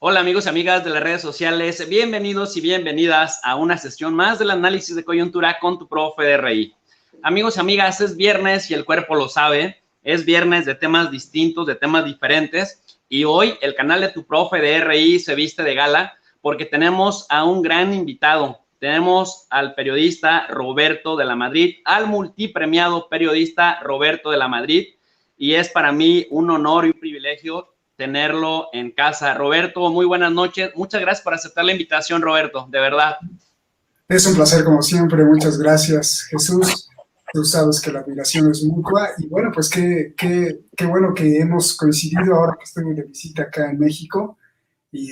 Hola amigos y amigas de las redes sociales, bienvenidos y bienvenidas a una sesión más del análisis de coyuntura con tu profe de RI. Amigos y amigas, es viernes y el cuerpo lo sabe, es viernes de temas distintos, de temas diferentes, y hoy el canal de tu profe de RI se viste de gala porque tenemos a un gran invitado. Tenemos al periodista Roberto de la Madrid, al multipremiado periodista Roberto de la Madrid, y es para mí un honor y un privilegio tenerlo en casa. Roberto, muy buenas noches. Muchas gracias por aceptar la invitación, Roberto, de verdad. Es un placer como siempre, muchas gracias, Jesús. Tú sabes que la admiración es mutua y bueno, pues qué bueno que hemos coincidido ahora que estoy de visita acá en México y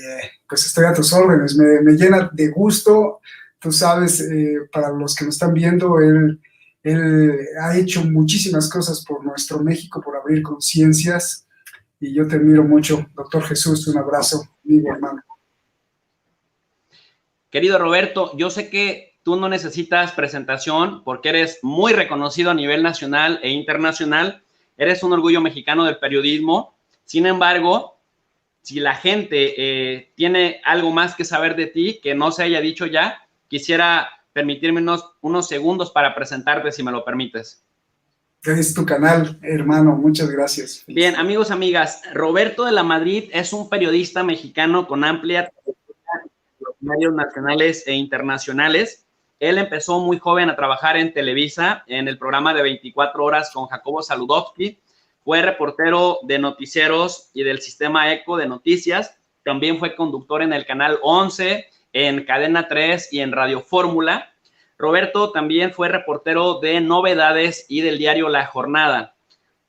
pues estoy a tus órdenes. Me llena de gusto. Tú sabes, para los que me están viendo, él ha hecho muchísimas cosas por nuestro México, por abrir conciencias y yo te admiro mucho. Doctor Jesús, un abrazo, amigo, hermano. Querido Roberto, yo sé que tú no necesitas presentación porque eres muy reconocido a nivel nacional e internacional. Eres un orgullo mexicano del periodismo. Sin embargo, si la gente tiene algo más que saber de ti que no se haya dicho ya, quisiera permitirme unos segundos para presentarte, si me lo permites. Es tu canal, hermano. Muchas gracias. Bien, amigos, amigas, Roberto de la Madrid es un periodista mexicano con amplia trayectoria en los medios nacionales e internacionales. Él empezó muy joven a trabajar en Televisa, en el programa de 24 horas con Jacobo Saludowski. Fue reportero de noticieros y del sistema ECO de noticias. También fue conductor en el Canal 11, en Cadena 3 y en Radio Fórmula. Roberto también fue reportero de novedades y del diario La Jornada.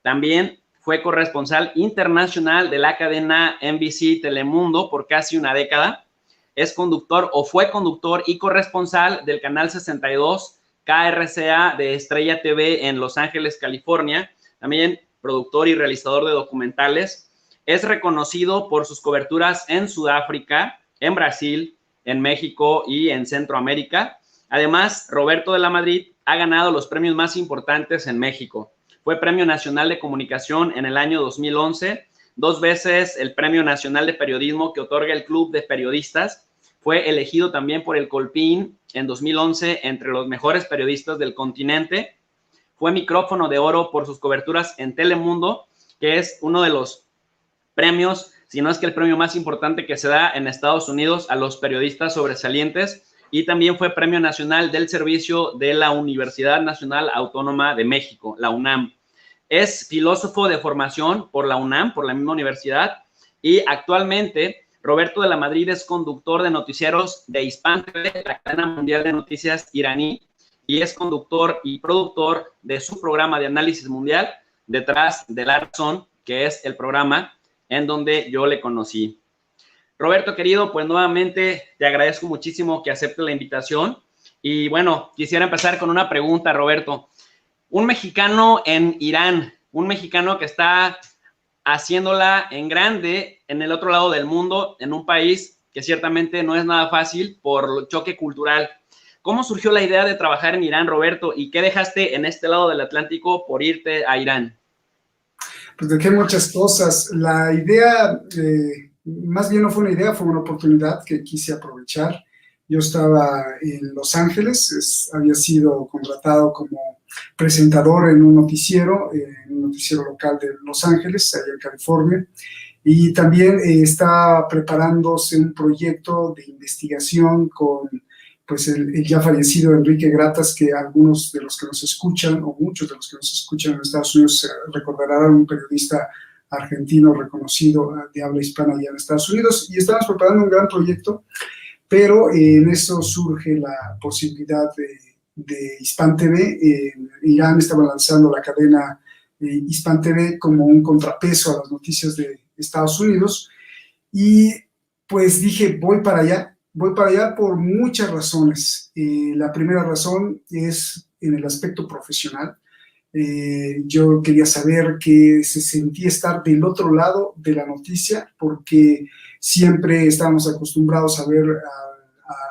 También fue corresponsal internacional de la cadena NBC Telemundo por casi una década. Es conductor o fue conductor y corresponsal del canal 62 KRCA de Estrella TV en Los Ángeles, California. También productor y realizador de documentales. Es reconocido por sus coberturas en Sudáfrica, en Brasil, en México y en Centroamérica. Además, Roberto de la Madrid ha ganado los premios más importantes en México. Fue Premio Nacional de Comunicación en el año 2011, 2 veces el Premio Nacional de Periodismo que otorga el Club de Periodistas. Fue elegido también por el Colpín en 2011 entre los mejores periodistas del continente. Fue micrófono de oro por sus coberturas en Telemundo, que es uno de los premios, si no es que el premio más importante que se da en Estados Unidos a los periodistas sobresalientes. Y también fue Premio Nacional del Servicio de la Universidad Nacional Autónoma de México, la UNAM. Es filósofo de formación por la UNAM, por la misma universidad, y actualmente Roberto de la Madrid es conductor de noticieros de Hispan TV, la cadena mundial de noticias iraní, y es conductor y productor de su programa de análisis mundial, Detrás de la Razón, que es el programa en donde yo le conocí. Roberto, querido, pues nuevamente te agradezco muchísimo que aceptes la invitación. Y bueno, quisiera empezar con una pregunta, Roberto. Un mexicano en Irán, un mexicano que está haciéndola en grande en el otro lado del mundo, en un país que ciertamente no es nada fácil por el choque cultural. ¿Cómo surgió la idea de trabajar en Irán, Roberto? ¿Y qué dejaste en este lado del Atlántico por irte a Irán? Pues dejé muchas cosas. La idea, más bien no fue una idea, fue una oportunidad que quise aprovechar. Yo estaba en Los Ángeles, había sido contratado como presentador en un noticiero local de Los Ángeles, allá en California, y también estaba preparándose un proyecto de investigación con pues el ya fallecido Enrique Gratas, que algunos de los que nos escuchan, o muchos de los que nos escuchan en Estados Unidos, recordarán, un periodista argentino reconocido de habla hispana allá en Estados Unidos, y estamos preparando un gran proyecto, pero en eso surge la posibilidad de Hispan TV. Irán estaba lanzando la cadena Hispan TV como un contrapeso a las noticias de Estados Unidos, y pues dije, voy para allá por muchas razones. La primera razón es en el aspecto profesional. Yo quería saber qué se sentía estar del otro lado de la noticia, porque siempre estábamos acostumbrados a ver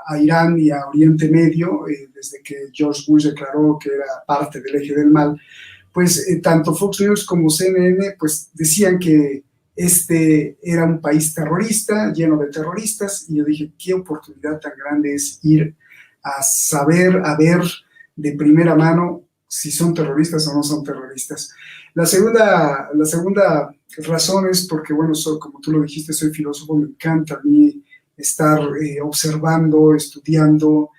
a Irán y a Oriente Medio, desde que George Bush declaró que era parte del eje del mal. Pues tanto Fox News como CNN pues decían que Este era un país terrorista, lleno de terroristas, y yo dije, qué oportunidad tan grande es ir a saber, a ver de primera mano si son terroristas o no son terroristas. La segunda razón es porque, bueno, como tú lo dijiste, soy filósofo, me encanta a mí estar observando, estudiando,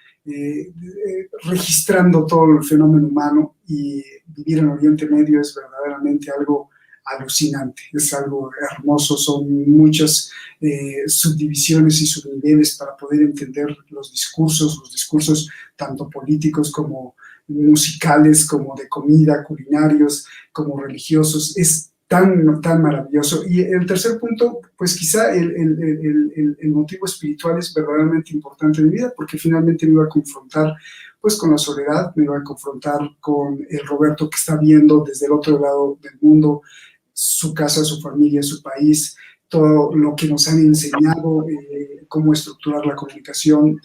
registrando todo el fenómeno humano, y vivir en Oriente Medio es verdaderamente algo alucinante, es algo hermoso, son muchas subdivisiones y subniveles para poder entender los discursos tanto políticos como musicales, como de comida, culinarios, como religiosos, es tan maravilloso. Y el tercer punto, pues quizá el motivo espiritual es verdaderamente importante en mi vida, porque finalmente me iba a confrontar pues con la soledad, me iba a confrontar con el Roberto que está viendo desde el otro lado del mundo su casa, su familia, su país, todo lo que nos han enseñado, cómo estructurar la comunicación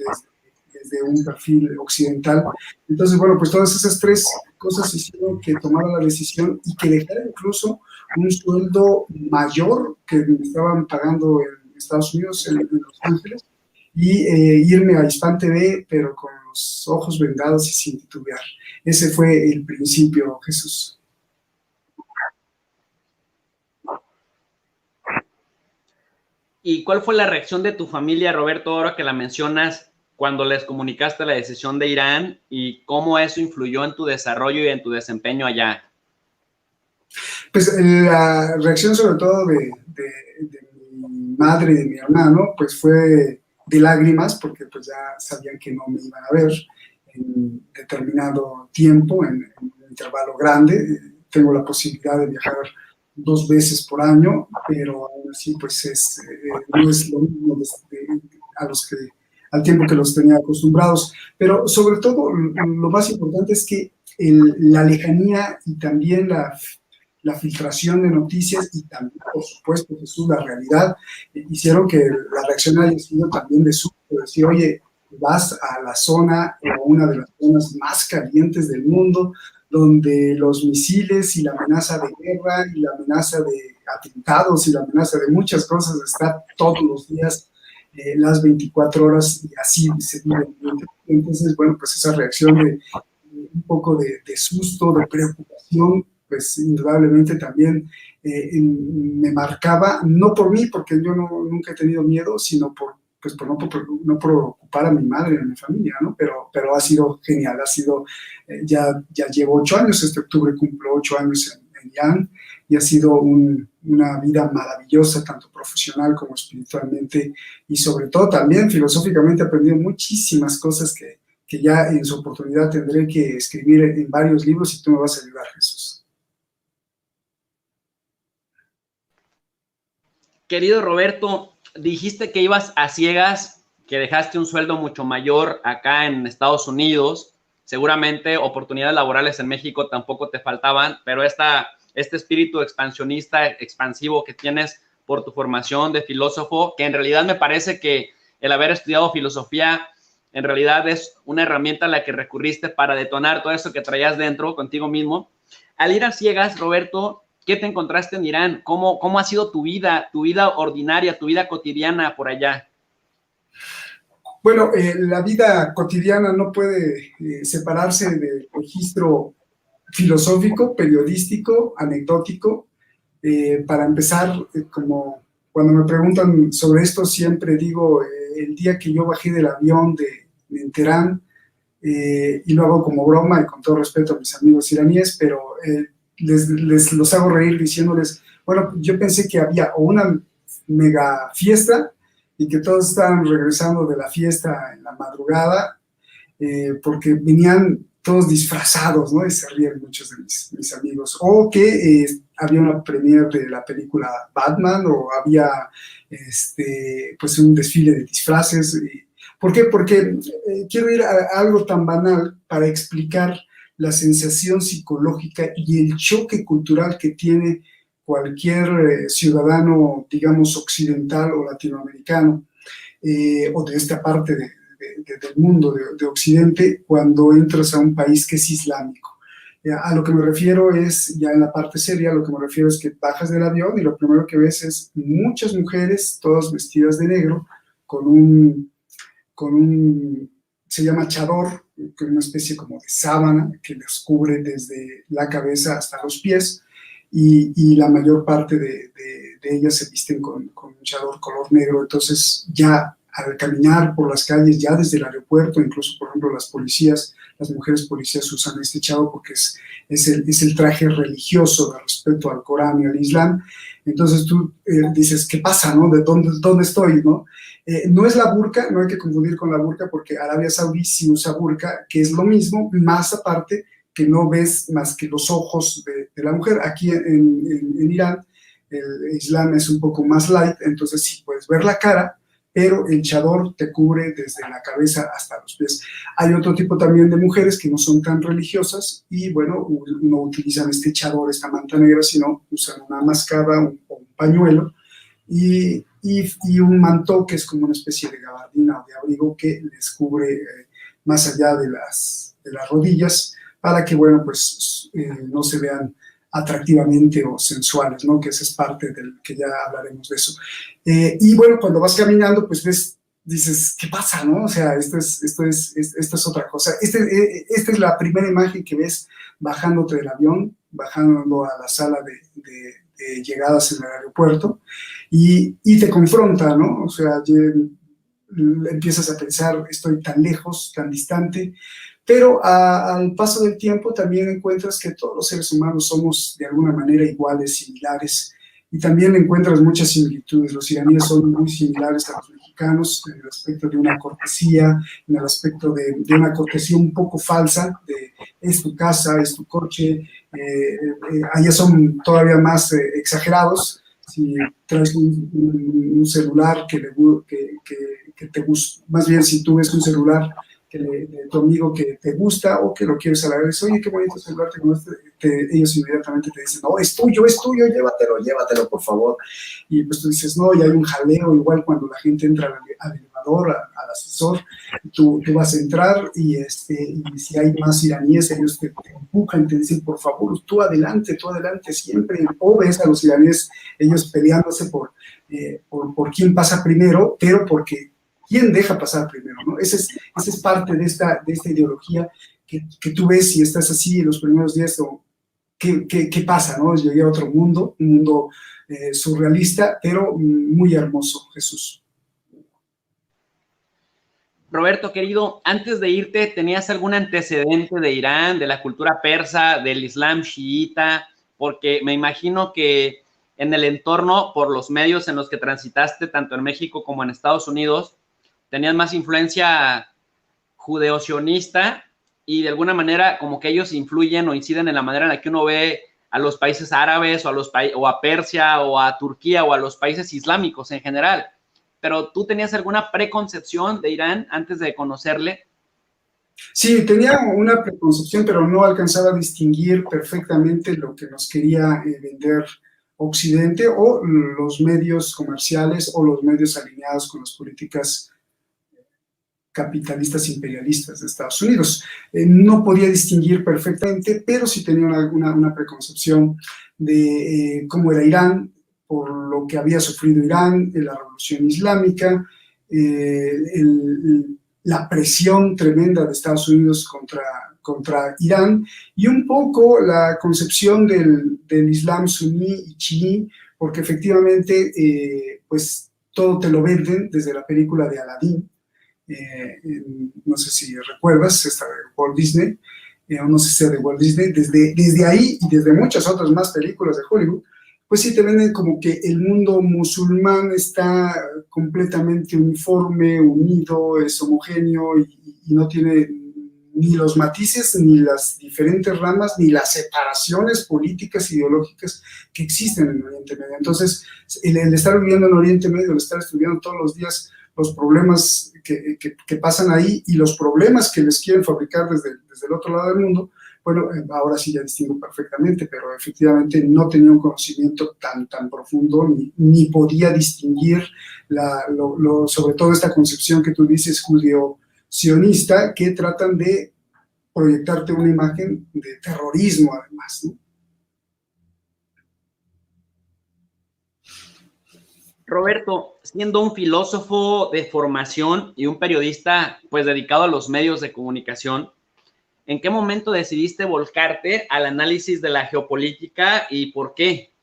desde un perfil occidental. Entonces, bueno, pues todas esas tres cosas hicieron que tomara la decisión y que dejara incluso un sueldo mayor que me estaban pagando en Estados Unidos, en Los Ángeles, y irme a Hispan TV, pero con los ojos vendados y sin titubear. Ese fue el principio, Jesús. ¿Y cuál fue la reacción de tu familia, Roberto, ahora que la mencionas, cuando les comunicaste la decisión de Irán, y cómo eso influyó en tu desarrollo y en tu desempeño allá? Pues la reacción sobre todo de mi madre y de mi hermano, pues fue de lágrimas, porque pues ya sabían que no me iban a ver en determinado tiempo, en un intervalo grande. Tengo la posibilidad de viajar 2 veces por año, pero aún así pues no es lo mismo al tiempo que los tenía acostumbrados. Pero sobre todo lo más importante es que la lejanía y también la filtración de noticias y también, por supuesto, Jesús, la realidad, hicieron que la reacción haya sido también de susto, decir, oye, vas a la zona o una de las zonas más calientes del mundo, donde los misiles y la amenaza de guerra y la amenaza de atentados y la amenaza de muchas cosas está todos los días, las 24 horas, y así se vive. Entonces, bueno, pues esa reacción de un poco de susto, de preocupación, pues indudablemente también me marcaba, no por mí, porque yo nunca he tenido miedo, sino por no preocupar a mi madre y a mi familia, ¿no? Pero ha sido genial, ya llevo 8 años, este octubre cumplo 8 años en Irán, y ha sido una vida maravillosa, tanto profesional como espiritualmente, y sobre todo también filosóficamente he aprendido muchísimas cosas que ya en su oportunidad tendré que escribir en varios libros, y tú me vas a ayudar, Jesús. Querido Roberto, dijiste que ibas a ciegas, que dejaste un sueldo mucho mayor acá en Estados Unidos. Seguramente oportunidades laborales en México tampoco te faltaban, pero este espíritu expansionista, expansivo que tienes por tu formación de filósofo, que en realidad me parece que el haber estudiado filosofía en realidad es una herramienta a la que recurriste para detonar todo eso que traías dentro contigo mismo. Al ir a ciegas, Roberto, ¿qué te encontraste en Irán? ¿Cómo ha sido tu vida ordinaria, tu vida cotidiana por allá? Bueno, la vida cotidiana no puede separarse del registro filosófico, periodístico, anecdótico. Para empezar, como cuando me preguntan sobre esto, siempre digo, el día que yo bajé del avión de Teherán, y lo hago como broma y con todo respeto a mis amigos iraníes, pero les los hago reír diciéndoles, bueno, yo pensé que había una mega fiesta y que todos estaban regresando de la fiesta en la madrugada, porque venían todos disfrazados, ¿no? Y se ríen muchos de mis amigos. O que había una premiere de la película Batman, o había pues un desfile de disfraces. ¿Por qué? Porque quiero ir a algo tan banal para explicar la sensación psicológica y el choque cultural que tiene cualquier ciudadano, digamos, occidental o latinoamericano, o de esta parte del mundo, de Occidente, cuando entras a un país que es islámico. A lo que me refiero es, ya en la parte seria, a lo que me refiero es que bajas del avión y lo primero que ves es muchas mujeres, todas vestidas de negro, con un se llama chador, que es una especie como de sábana que les cubre desde la cabeza hasta los pies, y la mayor parte de ellas se visten con un chador color negro. Entonces ya al caminar por las calles, ya desde el aeropuerto, incluso por ejemplo las policías, las mujeres policías usan este chador porque es el traje religioso de respeto al Corán y al Islam. Entonces tú dices, ¿qué pasa, no? ¿De dónde estoy, no? No es la burka, no hay que confundir con la burka, porque Arabia Saudí sí usa burka, que es lo mismo, más aparte que no ves más que los ojos de la mujer. Aquí en Irán el Islam es un poco más light, entonces sí puedes ver la cara, pero el chador te cubre desde la cabeza hasta los pies. Hay otro tipo también de mujeres que no son tan religiosas y, bueno, no utilizan este chador, esta manta negra, sino usan una máscara o un pañuelo y un manto que es como una especie de gabardina o de abrigo que les cubre más allá de las rodillas para que, bueno, pues no se vean atractivamente o sensuales, ¿no? Que esa es parte del que ya hablaremos de eso. Y bueno, cuando vas caminando, pues dices, ¿qué pasa, no? O sea, esto es otra cosa. Esta es la primera imagen que ves bajándote del avión, bajando a la sala de llegadas en el aeropuerto, y te confronta, ¿no? O sea, empiezas a pensar, estoy tan lejos, tan distante, pero al paso del tiempo también encuentras que todos los seres humanos somos de alguna manera iguales, similares, y también encuentras muchas similitudes. Los iraníes son muy similares a los mexicanos en el aspecto de una cortesía, en el aspecto de una cortesía un poco falsa, de es tu casa, es tu coche. Allá son todavía más exagerados. Si traes un celular que te gusta, más bien si tú ves un celular de tu amigo que te gusta o que lo quieres halagar, dices, oye, qué bonito celular, ellos inmediatamente te dicen, no, es tuyo, llévatelo, por favor. Y pues tú dices, no, y hay un jaleo, igual cuando la gente entra al elevador, al ascensor, tú vas a entrar y si hay más iraníes, ellos te empujan, te dicen, por favor, tú adelante, siempre. O ves a los iraníes, ellos peleándose por quién pasa primero, pero porque quién deja pasar primero, ¿no? Esa es parte de esta ideología que tú ves si estás así en los primeros días, o qué pasa, ¿no? Llegué a otro mundo, un mundo surrealista, pero muy hermoso, Jesús. Roberto, querido, antes de irte, ¿tenías algún antecedente de Irán, de la cultura persa, del Islam chiita? Porque me imagino que en el entorno, por los medios en los que transitaste, tanto en México como en Estados Unidos, tenían más influencia judeo-sionista y de alguna manera como que ellos influyen o inciden en la manera en la que uno ve a los países árabes o a Persia o a Turquía o a los países islámicos en general. Pero ¿tú tenías alguna preconcepción de Irán antes de conocerle? Sí, tenía una preconcepción, pero no alcanzaba a distinguir perfectamente lo que nos quería vender Occidente o los medios comerciales o los medios alineados con las políticas capitalistas imperialistas de Estados Unidos. No podía distinguir perfectamente, pero sí tenía una preconcepción de cómo era Irán, por lo que había sufrido Irán en la Revolución Islámica, la presión tremenda de Estados Unidos contra Irán, y un poco la concepción del Islam suní y chií, porque efectivamente pues todo te lo venden desde la película de Aladín. No sé si recuerdas, esta de Walt Disney, o no sé si sea de Walt Disney, desde ahí y desde muchas otras más películas de Hollywood, pues sí te venden como que el mundo musulmán está completamente uniforme, unido, es homogéneo y no tiene ni los matices, ni las diferentes ramas, ni las separaciones políticas, ideológicas que existen en Oriente Medio. Entonces, el estar viviendo en Oriente Medio, el estar estudiando todos los días los problemas que pasan ahí y los problemas que les quieren fabricar desde el otro lado del mundo, bueno, ahora sí ya distingo perfectamente, pero efectivamente no tenía un conocimiento tan profundo ni podía distinguir sobre todo esta concepción que tú dices judeo-sionista, que tratan de proyectarte una imagen de terrorismo además, ¿no? Roberto, siendo un filósofo de formación y un periodista pues dedicado a los medios de comunicación, ¿en qué momento decidiste volcarte al análisis de la geopolítica y por qué?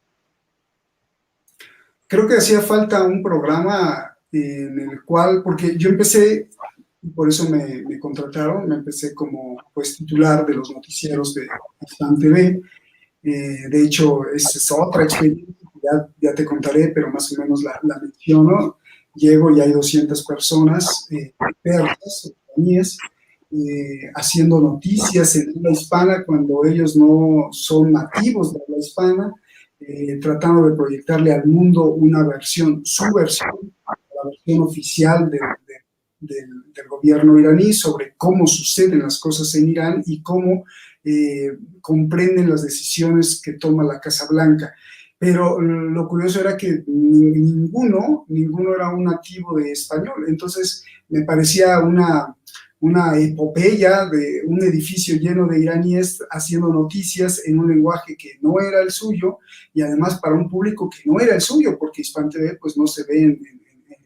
Creo que hacía falta un programa en el cual, porque yo empecé, y por eso me contrataron, me empecé como pues titular de los noticieros de Hispan TV. De hecho, esa es otra experiencia, ya te contaré, pero más o menos la menciono. Llego y hay 200 personas, expertas, compañías, haciendo noticias en habla hispana cuando ellos no son nativos de habla hispana, tratando de proyectarle al mundo una versión, su versión, la versión oficial del gobierno iraní sobre cómo suceden las cosas en Irán y cómo comprenden las decisiones que toma la Casa Blanca. Pero lo curioso era que ninguno era un nativo de español. Entonces me parecía una epopeya de un edificio lleno de iraníes haciendo noticias en un lenguaje que no era el suyo y además para un público que no era el suyo, porque Hispan TV pues no se ve en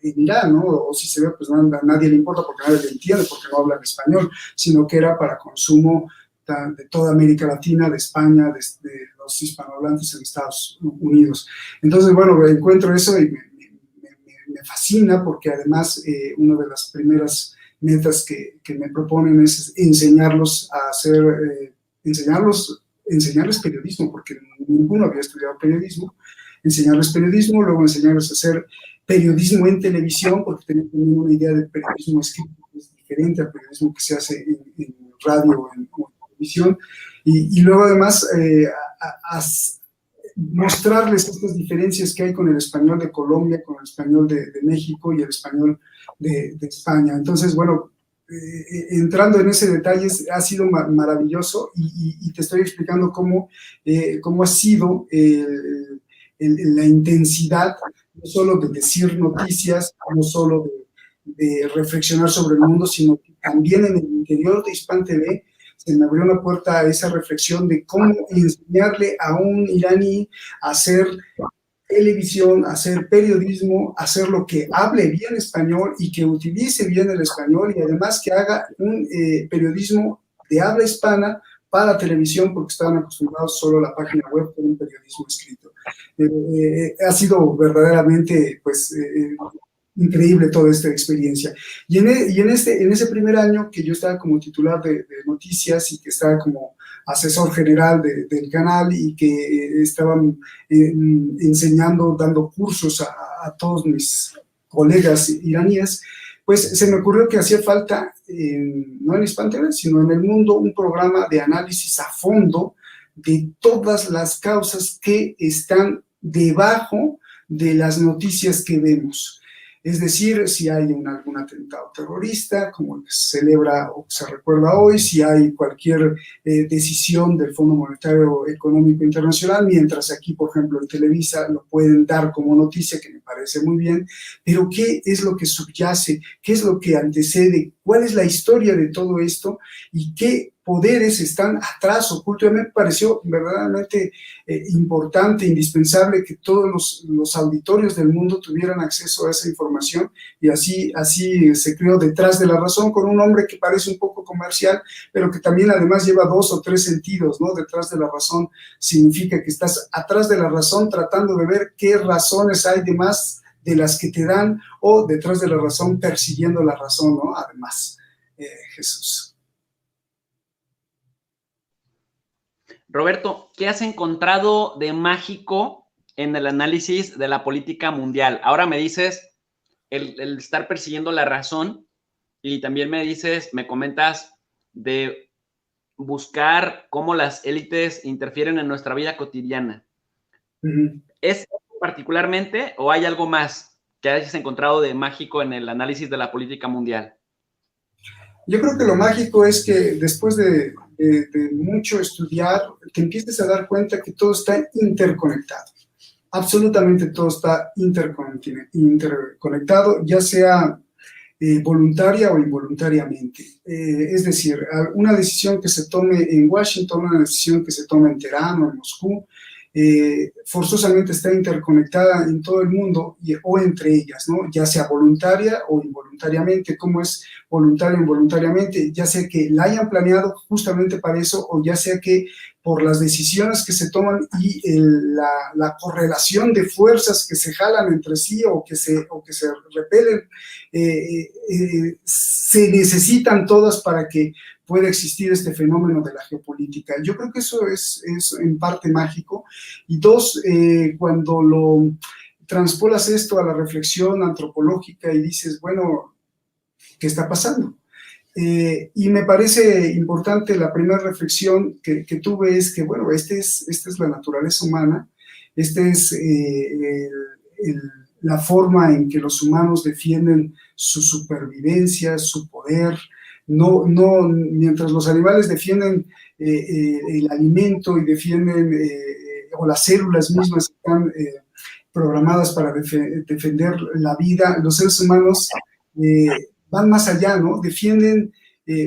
Irán, ¿no? O si se ve, pues a nadie le importa porque nadie le entiende, porque no hablan español, sino que era para consumo de toda América Latina, de España, de los hispanohablantes en Estados Unidos. Entonces, bueno, encuentro eso y me fascina porque además una de las primeras metas que me proponen es enseñarlos a hacer, enseñarles periodismo, porque ninguno había estudiado periodismo, enseñarles periodismo, luego enseñarles a hacer periodismo en televisión, porque tenemos una idea de periodismo escrito que es diferente al periodismo que se hace en radio o en televisión, y luego además mostrarles estas diferencias que hay con el español de Colombia, con el español de México y el español de España. Entonces, bueno, entrando en ese detalle ha sido maravilloso y te estoy explicando cómo ha sido la intensidad, no solo de decir noticias, no solo de reflexionar sobre el mundo, sino que también en el interior de Hispan TV se me abrió una puerta a esa reflexión de cómo enseñarle a un iraní a hacer televisión, a hacer periodismo, a hacer lo que hable bien español y que utilice bien el español y además que haga un periodismo de habla hispana para televisión porque estaban acostumbrados solo a la página web con un periodismo escrito. Ha sido verdaderamente, pues, increíble toda esta experiencia. Y en ese primer año que yo estaba como titular de noticias y que estaba como asesor general del canal y que estaban enseñando, dando cursos a todos mis colegas iraníes, pues se me ocurrió que hacía falta, no en Hispan TV, sino en el mundo, un programa de análisis a fondo de todas las causas que están debajo de las noticias que vemos. Es decir, si hay algún atentado terrorista, como el que se celebra o se recuerda hoy, si hay cualquier decisión del Fondo Monetario Económico Internacional, mientras aquí, por ejemplo, en Televisa lo pueden dar como noticia, que me parece muy bien, pero ¿qué es lo que subyace? ¿Qué es lo que antecede? ¿Cuál es la historia de todo esto? ¿Y qué poderes están atrás, ocultos? A mí me pareció verdaderamente importante, indispensable que todos los auditorios del mundo tuvieran acceso a esa información y así se creó Detrás de la Razón con un nombre que parece un poco comercial, pero que también además lleva 2 o 3 sentidos, ¿no? Detrás de la razón significa que estás atrás de la razón tratando de ver qué razones hay de más de las que te dan o detrás de la razón persiguiendo la razón, ¿no? Además, Jesús. Roberto, ¿qué has encontrado de mágico en el análisis de la política mundial? Ahora me dices el estar persiguiendo la razón y también me comentas de buscar cómo las élites interfieren en nuestra vida cotidiana. ¿Es particularmente o hay algo más que hayas encontrado de mágico en el análisis de la política mundial? Yo creo que lo mágico es que después de mucho estudiar, te empieces a dar cuenta que todo está interconectado. Absolutamente todo está interconectado, ya sea voluntaria o involuntariamente. Es decir, una decisión que se tome en Washington, una decisión que se tome en Teherán o en Moscú, forzosamente está interconectada en todo el mundo o entre ellas, ¿no? Ya sea voluntaria o involuntariamente. ¿Cómo es voluntaria o involuntariamente? Ya sea que la hayan planeado justamente para eso, o ya sea que por las decisiones que se toman y la correlación de fuerzas que se jalan entre sí o que se repelen, se necesitan todas para que puede existir este fenómeno de la geopolítica. Yo creo que eso es en parte mágico. Y dos, cuando lo transpolas esto a la reflexión antropológica y dices, bueno, ¿qué está pasando? Y me parece importante la primera reflexión que tuve es que, bueno, esta es la naturaleza humana, esta es la forma en que los humanos defienden su supervivencia, su poder. No, mientras los animales defienden el alimento y defienden, o las células mismas están programadas para defender la vida, los seres humanos van más allá, ¿no? Defienden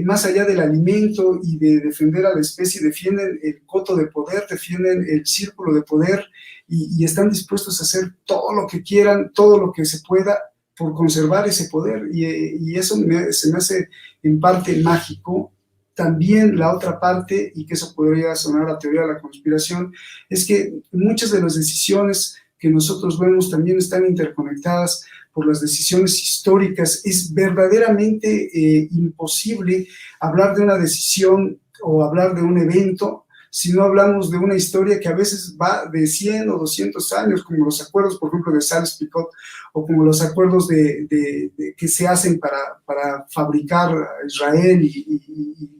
más allá del alimento y de defender a la especie, defienden el coto de poder, defienden el círculo de poder y están dispuestos a hacer todo lo que quieran, todo lo que se pueda por conservar ese poder, y eso se me hace en parte mágico. También la otra parte, y que eso podría sonar a teoría de la conspiración, es que muchas de las decisiones que nosotros vemos también están interconectadas por las decisiones históricas. Es verdaderamente imposible hablar de una decisión o hablar de un evento si no hablamos de una historia que a veces va de 100 o 200 años, como los acuerdos, por ejemplo, de Sykes-Picot, o como los acuerdos que se hacen para fabricar a Israel y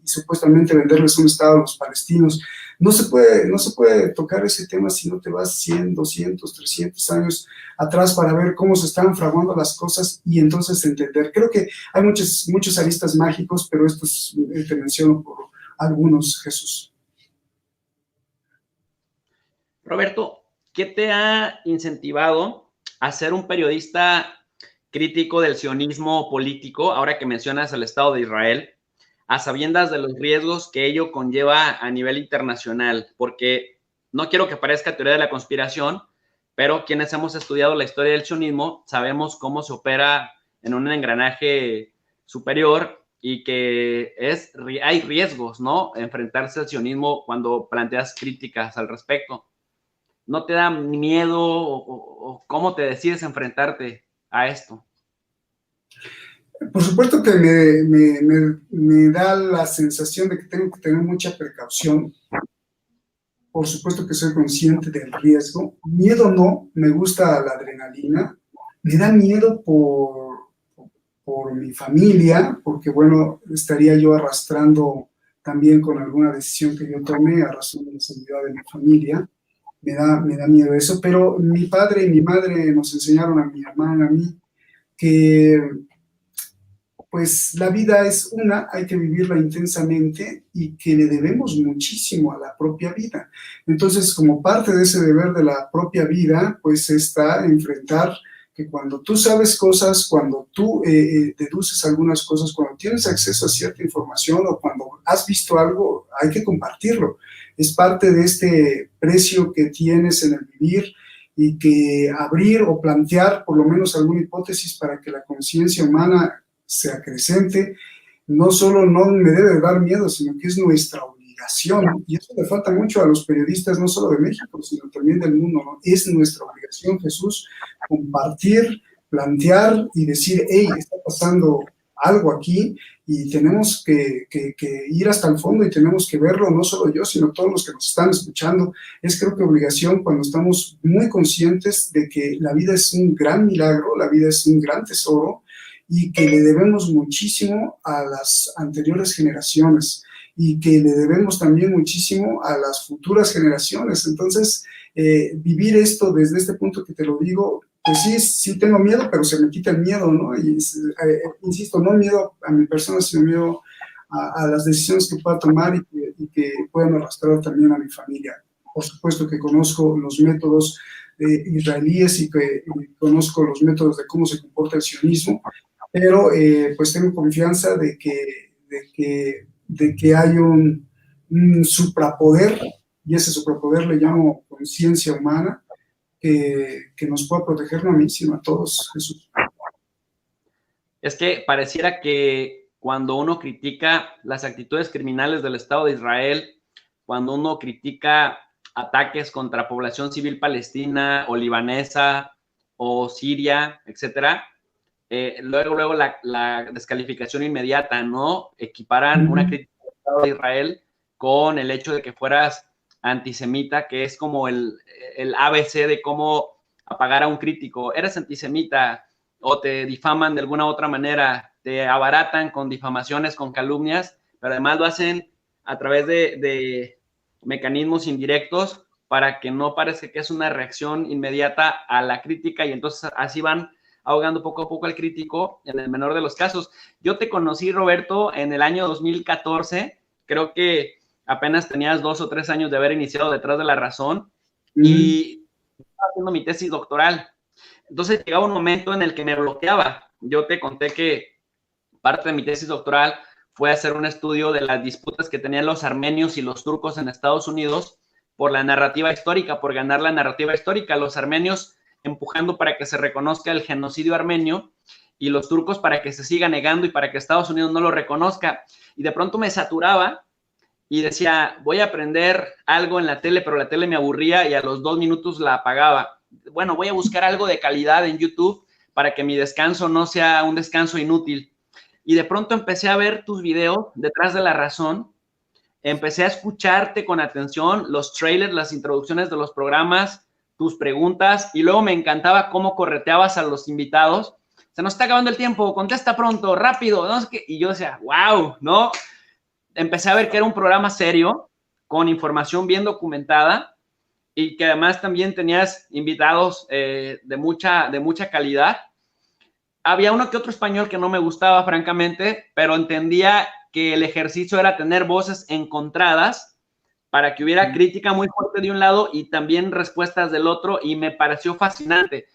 supuestamente venderles un Estado a los palestinos. No se puede tocar ese tema si no te vas 100, 200, 300 años atrás para ver cómo se están fraguando las cosas y entonces entender. Creo que hay muchos aristas mágicos, pero estos te menciono por algunos, Jesús. Roberto, ¿qué te ha incentivado a ser un periodista crítico del sionismo político, ahora que mencionas el Estado de Israel, a sabiendas de los riesgos que ello conlleva a nivel internacional? Porque no quiero que parezca teoría de la conspiración, pero quienes hemos estudiado la historia del sionismo sabemos cómo se opera en un engranaje superior y que hay riesgos, ¿no? Enfrentarse al sionismo cuando planteas críticas al respecto. ¿No te da miedo o cómo te decides enfrentarte a esto? Por supuesto que me da la sensación de que tengo que tener mucha precaución. Por supuesto que soy consciente del riesgo. Miedo no, me gusta la adrenalina. Me da miedo por mi familia, porque bueno, estaría yo arrastrando también con alguna decisión que yo tome a razón de la seguridad de mi familia. Me da miedo eso, pero mi padre y mi madre nos enseñaron a mi hermana, a mí, que pues la vida es una, hay que vivirla intensamente y que le debemos muchísimo a la propia vida. Entonces, como parte de ese deber de la propia vida, pues está enfrentar que cuando tú sabes cosas, cuando tú deduces algunas cosas, cuando tienes acceso a cierta información o cuando has visto algo, hay que compartirlo. Es parte de este precio que tienes en el vivir y que abrir o plantear por lo menos alguna hipótesis para que la conciencia humana se acrecente, no solo no me debe dar miedo, sino que es nuestra obligación, y eso le falta mucho a los periodistas, no solo de México, sino también del mundo, ¿no? Es nuestra obligación, Jesús, compartir, plantear y decir, hey, está pasando algo aquí y tenemos que ir hasta el fondo y tenemos que verlo, no solo yo, sino todos los que nos están escuchando. Es creo que obligación cuando estamos muy conscientes de que la vida es un gran milagro, la vida es un gran tesoro, y que le debemos muchísimo a las anteriores generaciones y que le debemos también muchísimo a las futuras generaciones. Entonces, vivir esto desde este punto que te lo digo, pues sí tengo miedo, pero se me quita el miedo, ¿no? Y insisto, no miedo a mi persona, sino miedo a las decisiones que pueda tomar y que puedan arrastrar también a mi familia. Por supuesto que conozco los métodos israelíes y que conozco los métodos de cómo se comporta el sionismo, pero pues tengo confianza de que hay un suprapoder, y ese suprapoder le llamo conciencia humana, que nos pueda proteger, no a mí, sino a todos, Jesús. Es que pareciera que cuando uno critica las actitudes criminales del Estado de Israel, cuando uno critica ataques contra población civil palestina o libanesa o Siria, etcétera, luego la descalificación inmediata, ¿no? Equiparan una crítica del Estado de Israel con el hecho de que fueras antisemita, que es como el ABC de cómo apagar a un crítico. Eres antisemita o te difaman de alguna otra manera, te abaratan con difamaciones, con calumnias, pero además lo hacen a través de mecanismos indirectos para que no parezca que es una reacción inmediata a la crítica, y entonces así van ahogando poco a poco al crítico en el menor de los casos. Yo te conocí, Roberto, en el año 2014, creo que apenas tenías 2 o 3 años de haber iniciado Detrás de la Razón, y estaba haciendo mi tesis doctoral. Entonces llegaba un momento en el que me bloqueaba. Yo te conté que parte de mi tesis doctoral fue hacer un estudio de las disputas que tenían los armenios y los turcos en Estados Unidos por la narrativa histórica, por ganar la narrativa histórica. Los armenios empujando para que se reconozca el genocidio armenio y los turcos para que se siga negando y para que Estados Unidos no lo reconozca. Y de pronto me saturaba y decía, voy a aprender algo en la tele, pero la tele me aburría y a los 2 minutos la apagaba. Bueno, voy a buscar algo de calidad en YouTube para que mi descanso no sea un descanso inútil. Y de pronto empecé a ver tus videos Detrás de la Razón, empecé a escucharte con atención, los trailers, las introducciones de los programas, tus preguntas, y luego me encantaba cómo correteabas a los invitados. Se nos está acabando el tiempo, contesta pronto, rápido, ¿no? Y yo decía, wow, ¿no? Empecé a ver que era un programa serio, con información bien documentada, y que además también tenías invitados de mucha calidad. Había uno que otro español que no me gustaba, francamente, pero entendía que el ejercicio era tener voces encontradas para que hubiera crítica muy fuerte de un lado y también respuestas del otro, y me pareció fascinante.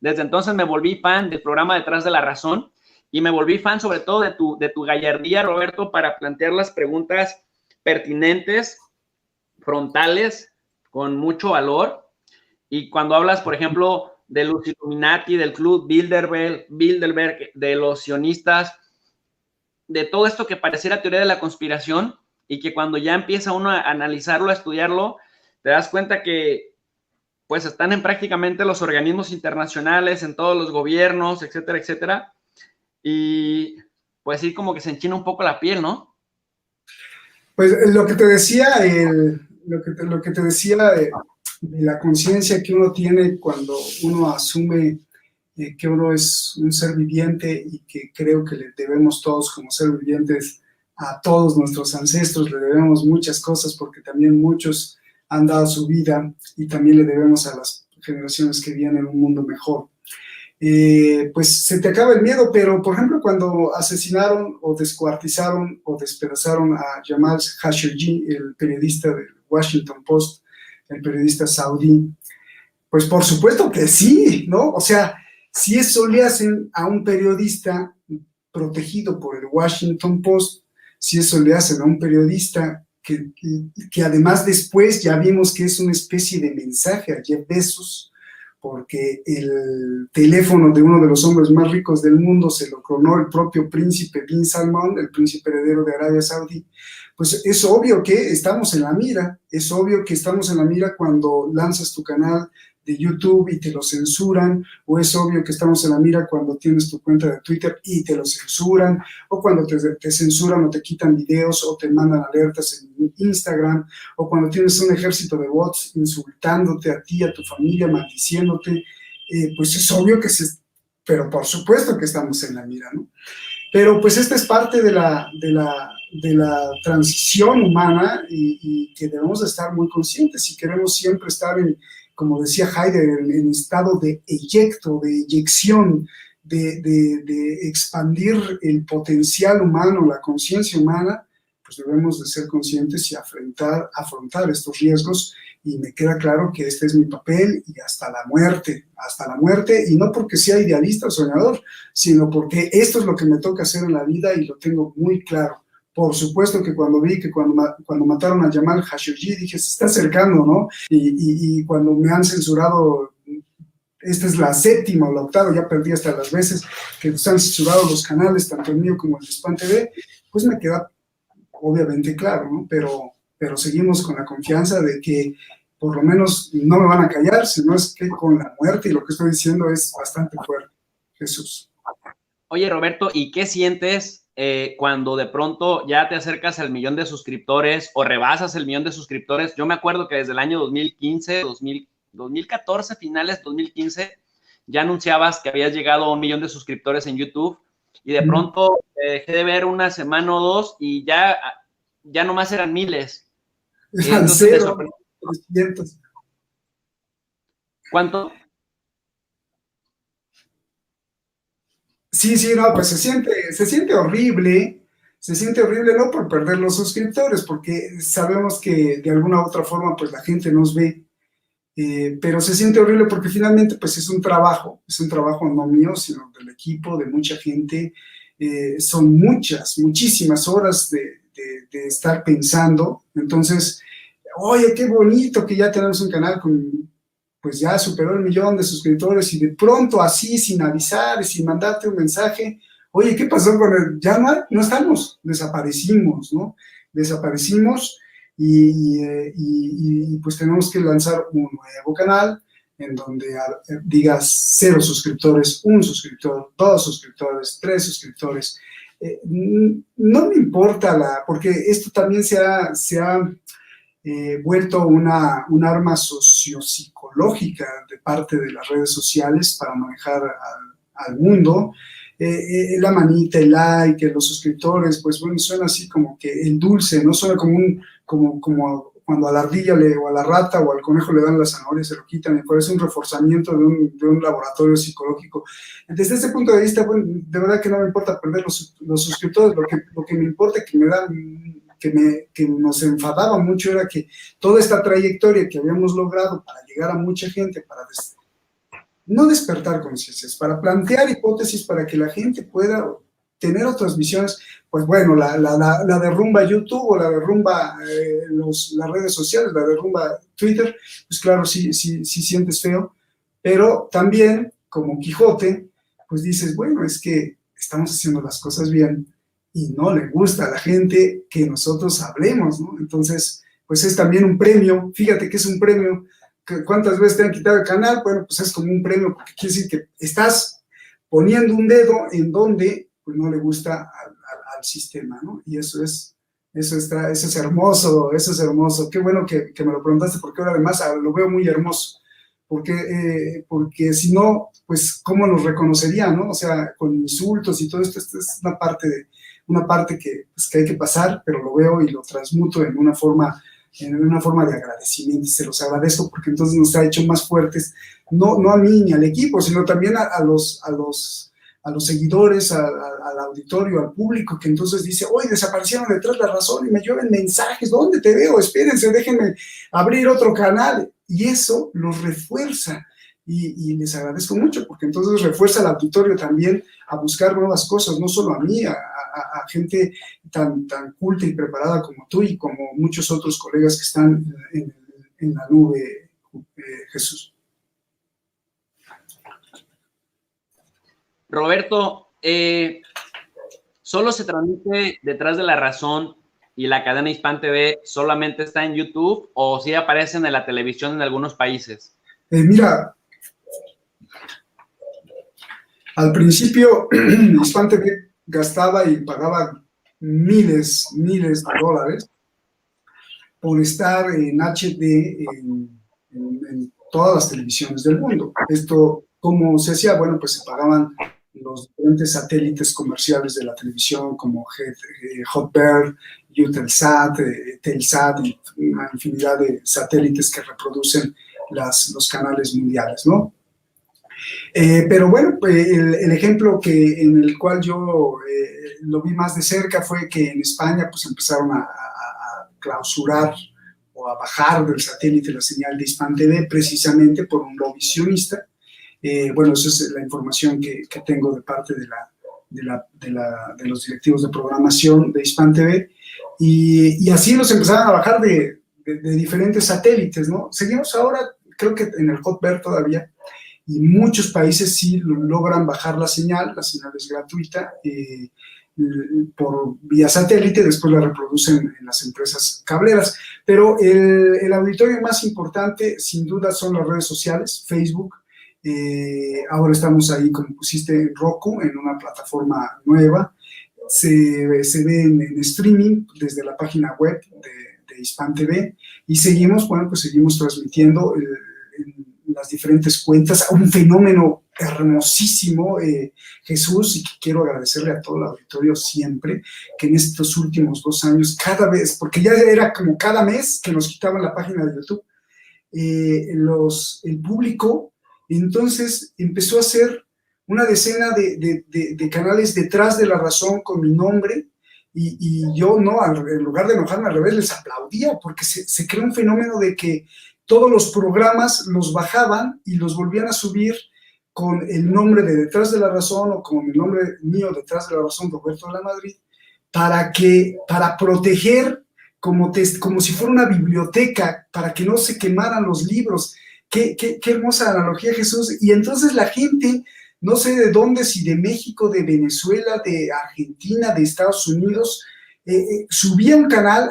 Desde entonces me volví fan del programa Detrás de la Razón, y me volví fan sobre todo de tu gallardía, Roberto, para plantear las preguntas pertinentes, frontales, con mucho valor. Y cuando hablas, por ejemplo, de los Illuminati, del Club Bilderberg, de los sionistas, de todo esto que pareciera teoría de la conspiración, y que cuando ya empieza uno a analizarlo, a estudiarlo, te das cuenta que pues están en prácticamente los organismos internacionales, en todos los gobiernos, etcétera, etcétera. Y pues sí, como que se enchina un poco la piel, ¿no? Pues lo que te decía, lo que te decía de la conciencia que uno tiene cuando uno asume que uno es un ser viviente, y que creo que le debemos todos como ser vivientes a todos nuestros ancestros, le debemos muchas cosas porque también muchos han dado su vida, y también le debemos a las generaciones que vienen un mundo mejor. Pues se te acaba el miedo, pero por ejemplo cuando asesinaron o descuartizaron o despedazaron a Jamal Khashoggi, el periodista del Washington Post, el periodista saudí, pues por supuesto que sí, ¿no? O sea, si eso le hacen a un periodista protegido por el Washington Post, si eso le hacen a un periodista que además después ya vimos que es una especie de mensaje a Jeff Bezos, porque el teléfono de uno de los hombres más ricos del mundo se lo clonó el propio príncipe Bin Salman, el príncipe heredero de Arabia Saudí, pues es obvio que estamos en la mira, es obvio que estamos en la mira cuando lanzas tu canal de YouTube y te lo censuran, o es obvio que estamos en la mira cuando tienes tu cuenta de Twitter y te lo censuran, o cuando te censuran o te quitan videos o te mandan alertas en Instagram, o cuando tienes un ejército de bots insultándote a ti, a tu familia, maldiciéndote, pues es obvio que pero por supuesto que estamos en la mira, ¿no? Pero pues esta es parte de la transición humana, y que debemos de estar muy conscientes si queremos siempre estar como decía Heidegger, en estado de eyecto, de eyección, de expandir el potencial humano, la conciencia humana, pues debemos de ser conscientes y afrontar estos riesgos y me queda claro que este es mi papel y hasta la muerte, y no porque sea idealista o soñador, sino porque esto es lo que me toca hacer en la vida y lo tengo muy claro. Por supuesto que cuando vi que cuando mataron a Jamal Khashoggi, dije, se está acercando, ¿no? Y cuando me han censurado, esta es la séptima o la octava, ya perdí hasta las veces que nos han censurado los canales, tanto el mío como el de Span TV, pues me queda obviamente claro, ¿no? Pero seguimos con la confianza de que por lo menos no me van a callar, sino es que con la muerte, y lo que estoy diciendo es bastante fuerte, Jesús. Oye, Roberto, ¿y qué sientes cuando de pronto ya te acercas al 1,000,000 de suscriptores o rebasas el 1,000,000 de suscriptores? Yo me acuerdo que desde el año 2015, 2014, finales 2015, ya anunciabas que habías llegado a 1,000,000 de suscriptores en YouTube y de pronto dejé de ver una semana o dos y ya nomás eran miles. Eran cero, 300. ¿Cuánto? Sí, no, pues se siente horrible no por perder los suscriptores, porque sabemos que de alguna u otra forma pues la gente nos ve, pero se siente horrible porque finalmente pues es un trabajo no mío, sino del equipo, de mucha gente, son muchísimas horas de estar pensando, entonces, oye, qué bonito que ya tenemos un canal pues ya superó el 1,000,000 de suscriptores y de pronto así, sin avisar y sin mandarte un mensaje, oye, ¿qué pasó con él? Ya no estamos, desaparecimos, ¿no? Desaparecimos y pues tenemos que lanzar un nuevo canal en donde digas 0 suscriptores, 1 suscriptor, 2 suscriptores, 3 suscriptores. No me importa porque esto también se ha vuelto un arma sociopsicológica de parte de las redes sociales para manejar al mundo. La manita, el like, los suscriptores, pues bueno, suena así como que el dulce, ¿no? Suena como cuando a la ardilla o a la rata o al conejo le dan la zanahoria, se lo quitan, me parece un reforzamiento de un laboratorio psicológico. Desde ese punto de vista, bueno, de verdad que no me importa perder los suscriptores, lo que me importa que nos enfadaba mucho era que toda esta trayectoria que habíamos logrado para llegar a mucha gente, para no despertar conciencias, para plantear hipótesis para que la gente pueda tener otras visiones, pues bueno, la derrumba YouTube o la derrumba las redes sociales, la derrumba Twitter, pues claro, sí sientes feo, pero también, como Quijote, pues dices, bueno, es que estamos haciendo las cosas bien y no le gusta a la gente que nosotros hablemos, ¿no? Entonces, pues es también un premio, fíjate que es un premio. ¿Cuántas veces te han quitado el canal? Bueno, pues es como un premio, porque quiere decir que estás poniendo un dedo en donde pues, no le gusta al sistema, ¿no? Y eso es hermoso, eso es hermoso. Qué bueno que me lo preguntaste, porque ahora además lo veo muy hermoso, porque si no, pues cómo nos reconocería, ¿no? O sea, con insultos y todo esto, esta es una parte que hay que pasar, pero lo veo y lo transmuto en una forma de agradecimiento. Se los agradezco porque entonces nos ha hecho más fuertes, no a mí ni al equipo, sino también a los seguidores, al auditorio, al público, que entonces dice, oye, desaparecieron detrás de La Razón y me llueven mensajes, ¿dónde te veo? Espérense, déjenme abrir otro canal. Y eso los refuerza. Y les agradezco mucho porque entonces refuerza al auditorio también a buscar nuevas cosas, no solo a mí, a gente tan culta y preparada como tú y como muchos otros colegas que están en la nube, Jesús. Roberto, ¿solo se transmite Detrás de la Razón y la cadena Hispan TV solamente está en YouTube o sí aparecen en la televisión en algunos países? Mira, al principio Hispan TV gastaba y pagaba miles de dólares por estar en HD en todas las televisiones del mundo. Esto, ¿cómo se hacía? Bueno, pues se pagaban los diferentes satélites comerciales de la televisión como Hotbird, Eutelsat, Telsat y una infinidad de satélites que reproducen los canales mundiales, ¿no? Pero bueno, el ejemplo en el cual yo lo vi más de cerca fue que en España pues empezaron a clausurar o a bajar del satélite la señal de Hispan TV precisamente por un lobby sionista. Bueno, esa es la información que tengo de parte de los directivos de programación de Hispan TV, y así nos empezaron a bajar de diferentes satélites, ¿no? Seguimos ahora, creo que en el Hotbird todavía, y muchos países sí logran bajar la señal es gratuita, por vía satélite, después la reproducen en las empresas cableras, pero el auditorio más importante sin duda son las redes sociales, Facebook. Ahora estamos ahí, como pusiste, en Roku, en una plataforma nueva, se ve en streaming desde la página web de Hispan TV, y seguimos transmitiendo en las diferentes cuentas, un fenómeno hermosísimo, Jesús, y que quiero agradecerle a todo el auditorio siempre, que en estos últimos 2 años, cada vez, porque ya era como cada mes que nos quitaban la página de YouTube, el público entonces empezó a hacer una decena de canales detrás de La Razón con mi nombre, y yo no, en lugar de enojarme, al revés, les aplaudía, porque se creó un fenómeno de que todos los programas los bajaban y los volvían a subir con el nombre de Detrás de la Razón, o con el nombre mío, Detrás de la Razón, Roberto de la Madrid, para proteger, como si fuera una biblioteca, para que no se quemaran los libros. Qué hermosa analogía, Jesús. Y entonces la gente, no sé de dónde, si de México, de Venezuela, de Argentina, de Estados Unidos, subía un canal.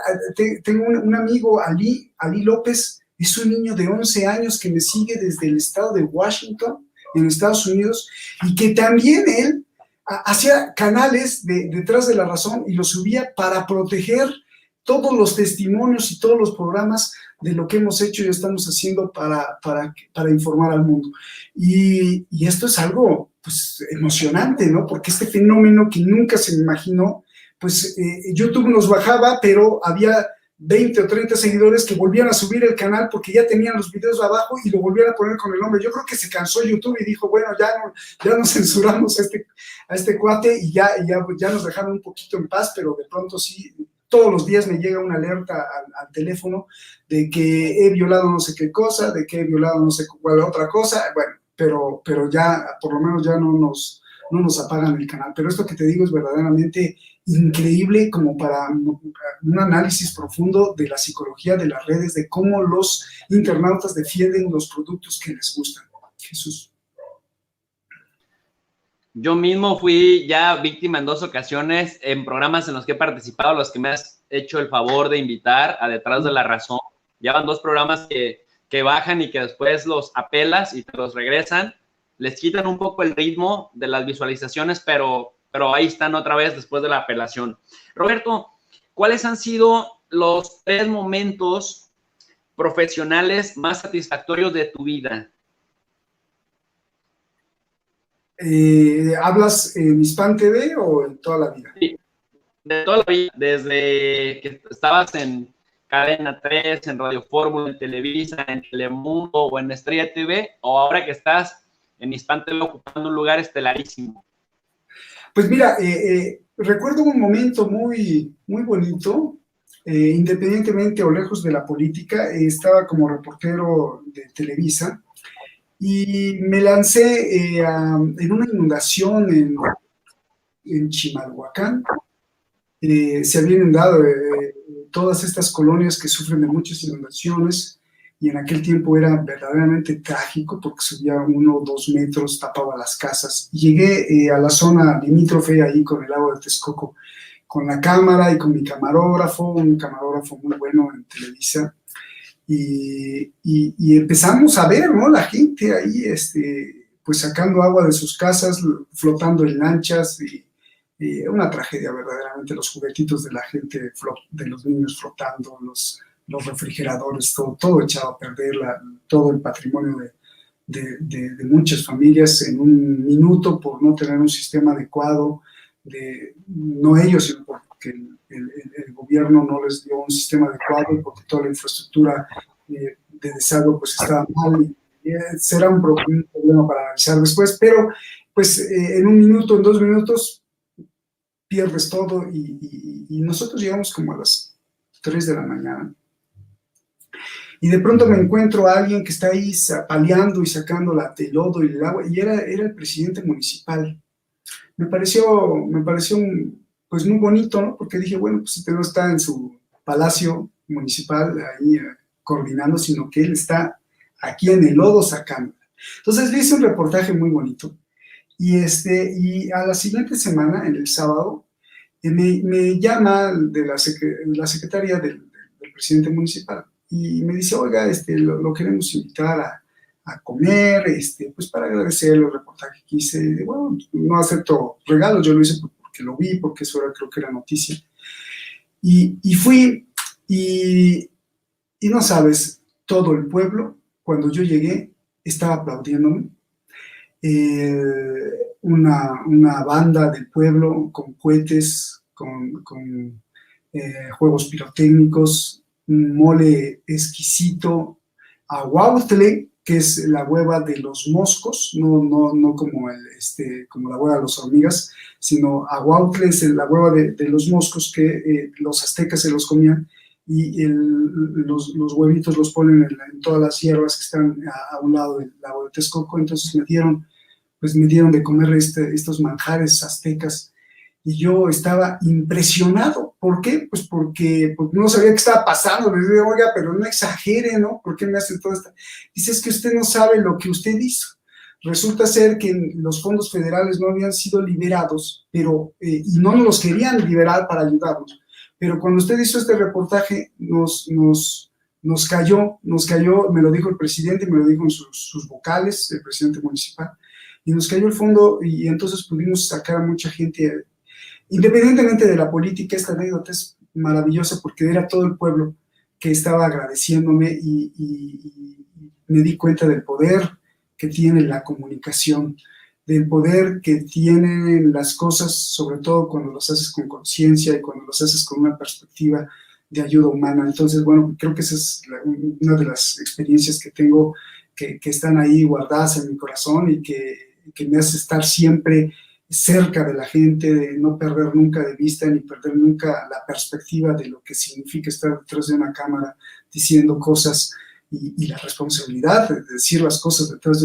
Tengo un amigo, Ali López, es un niño de 11 años que me sigue desde el estado de Washington, en Estados Unidos, y que también él hacía canales Detrás de la Razón y los subía para proteger todos los testimonios y todos los programas de lo que hemos hecho y estamos haciendo para informar al mundo. Y esto es algo, pues, emocionante, ¿no? Porque este fenómeno que nunca se me imaginó, pues YouTube nos bajaba, pero había 20 o 30 seguidores que volvían a subir el canal porque ya tenían los videos abajo y lo volvían a poner con el nombre. Yo creo que se cansó YouTube y dijo, bueno, ya no censuramos a este cuate, y ya nos dejaron un poquito en paz, pero de pronto sí, todos los días me llega una alerta al teléfono de que he violado no sé qué cosa, de que he violado no sé cuál otra cosa. Bueno, pero ya, por lo menos ya no nos apagan el canal. Pero esto que te digo es verdaderamente increíble, como para un análisis profundo de la psicología de las redes, de cómo los internautas defienden los productos que les gustan. Jesús. Yo mismo fui ya víctima en 2 ocasiones en programas en los que he participado, los que me has hecho el favor de invitar a Detrás de la Razón. Ya van 2 programas que bajan y que después los apelas y te los regresan. Les quitan un poco el ritmo de las visualizaciones, pero ahí están otra vez después de la apelación. Roberto, ¿cuáles han sido los 3 momentos profesionales más satisfactorios de tu vida? ¿Hablas en Hispan TV o en toda la vida? Sí, de toda la vida, desde que estabas en Cadena 3, en Radio Fórmula, en Televisa, en Telemundo o en Estrella TV, o ahora que estás en Hispan TV ocupando un lugar estelarísimo. Pues mira, recuerdo un momento muy, muy bonito, independientemente o lejos de la política. Estaba como reportero de Televisa y me lancé en una inundación en Chimalhuacán. Se había inundado todas estas colonias que sufren de muchas inundaciones, y en aquel tiempo era verdaderamente trágico porque subía 1 o 2 metros, tapaba las casas. Llegué a la zona limítrofe ahí con el lago de Texcoco, con la cámara y con mi camarógrafo, un camarógrafo muy bueno en Televisa, y empezamos a ver, ¿no? La gente ahí, pues sacando agua de sus casas, flotando en lanchas, y una tragedia verdaderamente, los juguetitos de la gente, de los niños flotando, los refrigeradores, todo echado a perder, todo el patrimonio de muchas familias en un minuto por no tener un sistema adecuado, no ellos, sino porque el gobierno no les dio un sistema adecuado, y porque toda la infraestructura de desagüe pues estaba mal, y será un problema para analizar después, pero pues en 1 minuto, en 2 minutos pierdes todo, y nosotros llegamos como a las 3 de la mañana. Y de pronto me encuentro a alguien que está ahí paliando y sacando el lodo y el agua, y era el presidente municipal. Me pareció pues muy bonito, ¿no? Porque dije, bueno, pues usted no está en su palacio municipal ahí coordinando, sino que él está aquí en el lodo sacando. Entonces le hice un reportaje muy bonito. Y a la siguiente semana, en el sábado, me llama de la secretaria del presidente municipal y me dice, oiga, lo queremos invitar a comer, pues para agradecer el reportaje que hice. Y bueno, no acepto regalos, yo lo hice porque lo vi, porque eso era, creo que era noticia. Y fui, y no sabes, todo el pueblo, cuando yo llegué, estaba aplaudiéndome. Una banda del pueblo con cohetes, con juegos pirotécnicos, un mole exquisito, aguautle, que es la hueva de los moscos, no como, como la hueva de las hormigas, sino aguautle es la hueva de los moscos que los aztecas se los comían, y los huevitos los ponen en todas las hierbas que están a un lado del lago de Texcoco. Entonces me dieron de comer estos manjares aztecas, y yo estaba impresionado. ¿Por qué? Pues porque no sabía qué estaba pasando. Les digo, oiga, pero no exagere, ¿no? ¿Por qué me hacen todo esto? Dice, es que usted no sabe lo que usted hizo. Resulta ser que los fondos federales no habían sido liberados, pero, y no nos los querían liberar para ayudarnos. Pero cuando usted hizo este reportaje, nos cayó, me lo dijo el presidente, me lo dijo en sus vocales, el presidente municipal, y nos cayó el fondo, y entonces pudimos sacar a mucha gente. Independientemente de la política, esta anécdota es maravillosa porque era todo el pueblo que estaba agradeciéndome, y me di cuenta del poder que tiene la comunicación, del poder que tienen las cosas, sobre todo cuando las haces con conciencia y cuando las haces con una perspectiva de ayuda humana. Entonces, bueno, creo que esa es una de las experiencias que tengo, que están ahí guardadas en mi corazón, y que me hace estar siempre cerca de la gente, de no perder nunca de vista ni perder nunca la perspectiva de lo que significa estar detrás de una cámara diciendo cosas, y la responsabilidad de decir las cosas detrás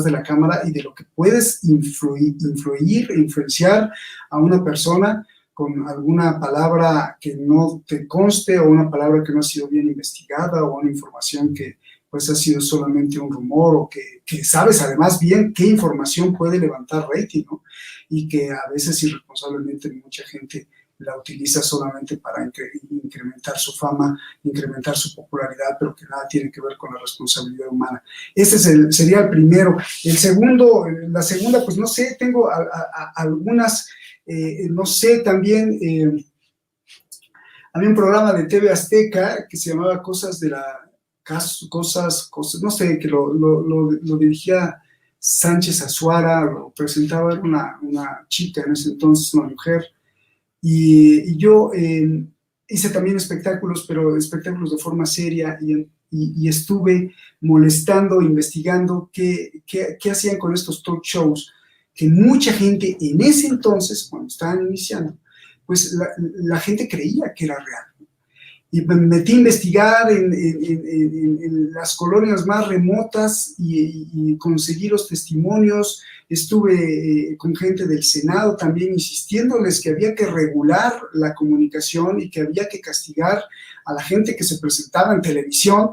de la cámara, y de lo que puedes influenciar a una persona con alguna palabra que no te conste, o una palabra que no ha sido bien investigada, o una información que pues ha sido solamente un rumor, o que sabes además bien qué información puede levantar rating, ¿no? Y que a veces irresponsablemente mucha gente la utiliza solamente para incrementar su fama, incrementar su popularidad, pero que nada tiene que ver con la responsabilidad humana. Ese sería el primero. El segundo, la segunda, pues no sé, tengo algunas, no sé, también había un programa de TV Azteca que se llamaba Cosas, no sé, que lo dirigía Sánchez Azuara, lo presentaba, era una chica en ese entonces, una mujer, y yo hice también espectáculos, pero espectáculos de forma seria, y estuve molestando, investigando qué hacían con estos talk shows, que mucha gente en ese entonces, cuando estaban iniciando, pues la gente creía que era real. Y me metí a investigar en las colonias más remotas, y conseguí los testimonios. Estuve con gente del Senado también insistiéndoles que había que regular la comunicación, y que había que castigar a la gente que se presentaba en televisión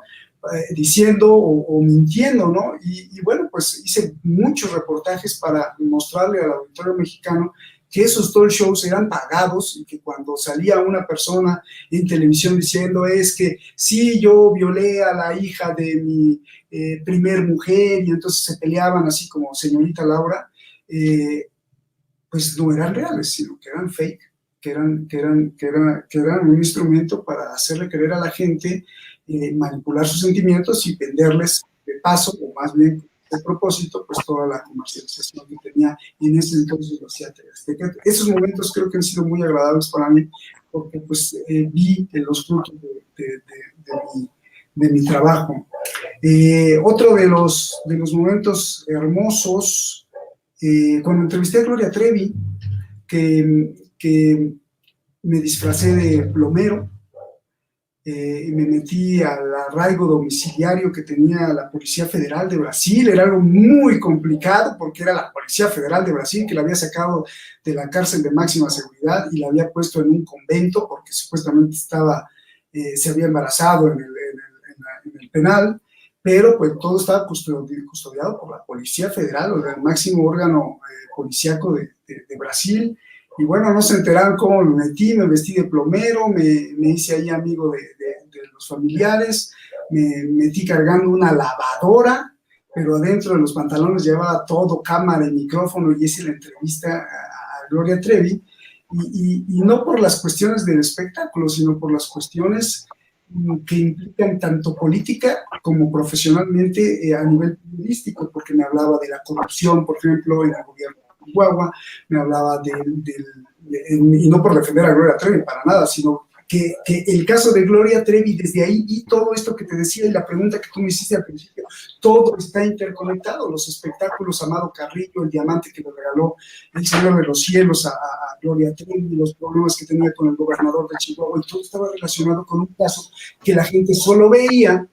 diciendo o mintiendo, ¿no? Y bueno, pues hice muchos reportajes para mostrarle al auditorio mexicano que esos talk shows eran pagados, y que cuando salía una persona en televisión diciendo, es que sí, yo violé a la hija de mi primer mujer, y entonces se peleaban así como señorita Laura, pues no eran reales, sino que eran fake, que eran un instrumento para hacerle creer a la gente, manipular sus sentimientos y venderles de paso, o más bien de propósito, pues toda la comercialización que tenía en ese entonces los teatros. Esos momentos creo que han sido muy agradables para mí, porque pues vi los frutos de mi trabajo. Otro de los momentos hermosos, cuando entrevisté a Gloria Trevi, que me disfracé de plomero, me metí al arraigo domiciliario que tenía la Policía Federal de Brasil. Era algo muy complicado porque era la Policía Federal de Brasil que la había sacado de la cárcel de máxima seguridad y la había puesto en un convento porque supuestamente se había embarazado en el penal, pero pues todo estaba custodiado por la Policía Federal, o el máximo órgano policíaco de Brasil. Y bueno, no se enteraron cómo me metí, me vestí de plomero, me hice ahí amigo de los familiares, me metí cargando una lavadora, pero adentro de los pantalones llevaba todo, cámara y micrófono, y hice la entrevista a Gloria Trevi, y no por las cuestiones del espectáculo, sino por las cuestiones que implican tanto política como profesionalmente a nivel periodístico, porque me hablaba de la corrupción, por ejemplo, en el gobierno de Chihuahua, me hablaba y no por defender a Gloria Trevi para nada, sino que el caso de Gloria Trevi, desde ahí vi todo esto que te decía y la pregunta que tú me hiciste al principio, todo está interconectado, los espectáculos, Amado Carrillo, el diamante que le regaló el Señor de los Cielos a Gloria Trevi, los problemas que tenía con el gobernador de Chihuahua, y todo estaba relacionado con un caso que la gente solo veía,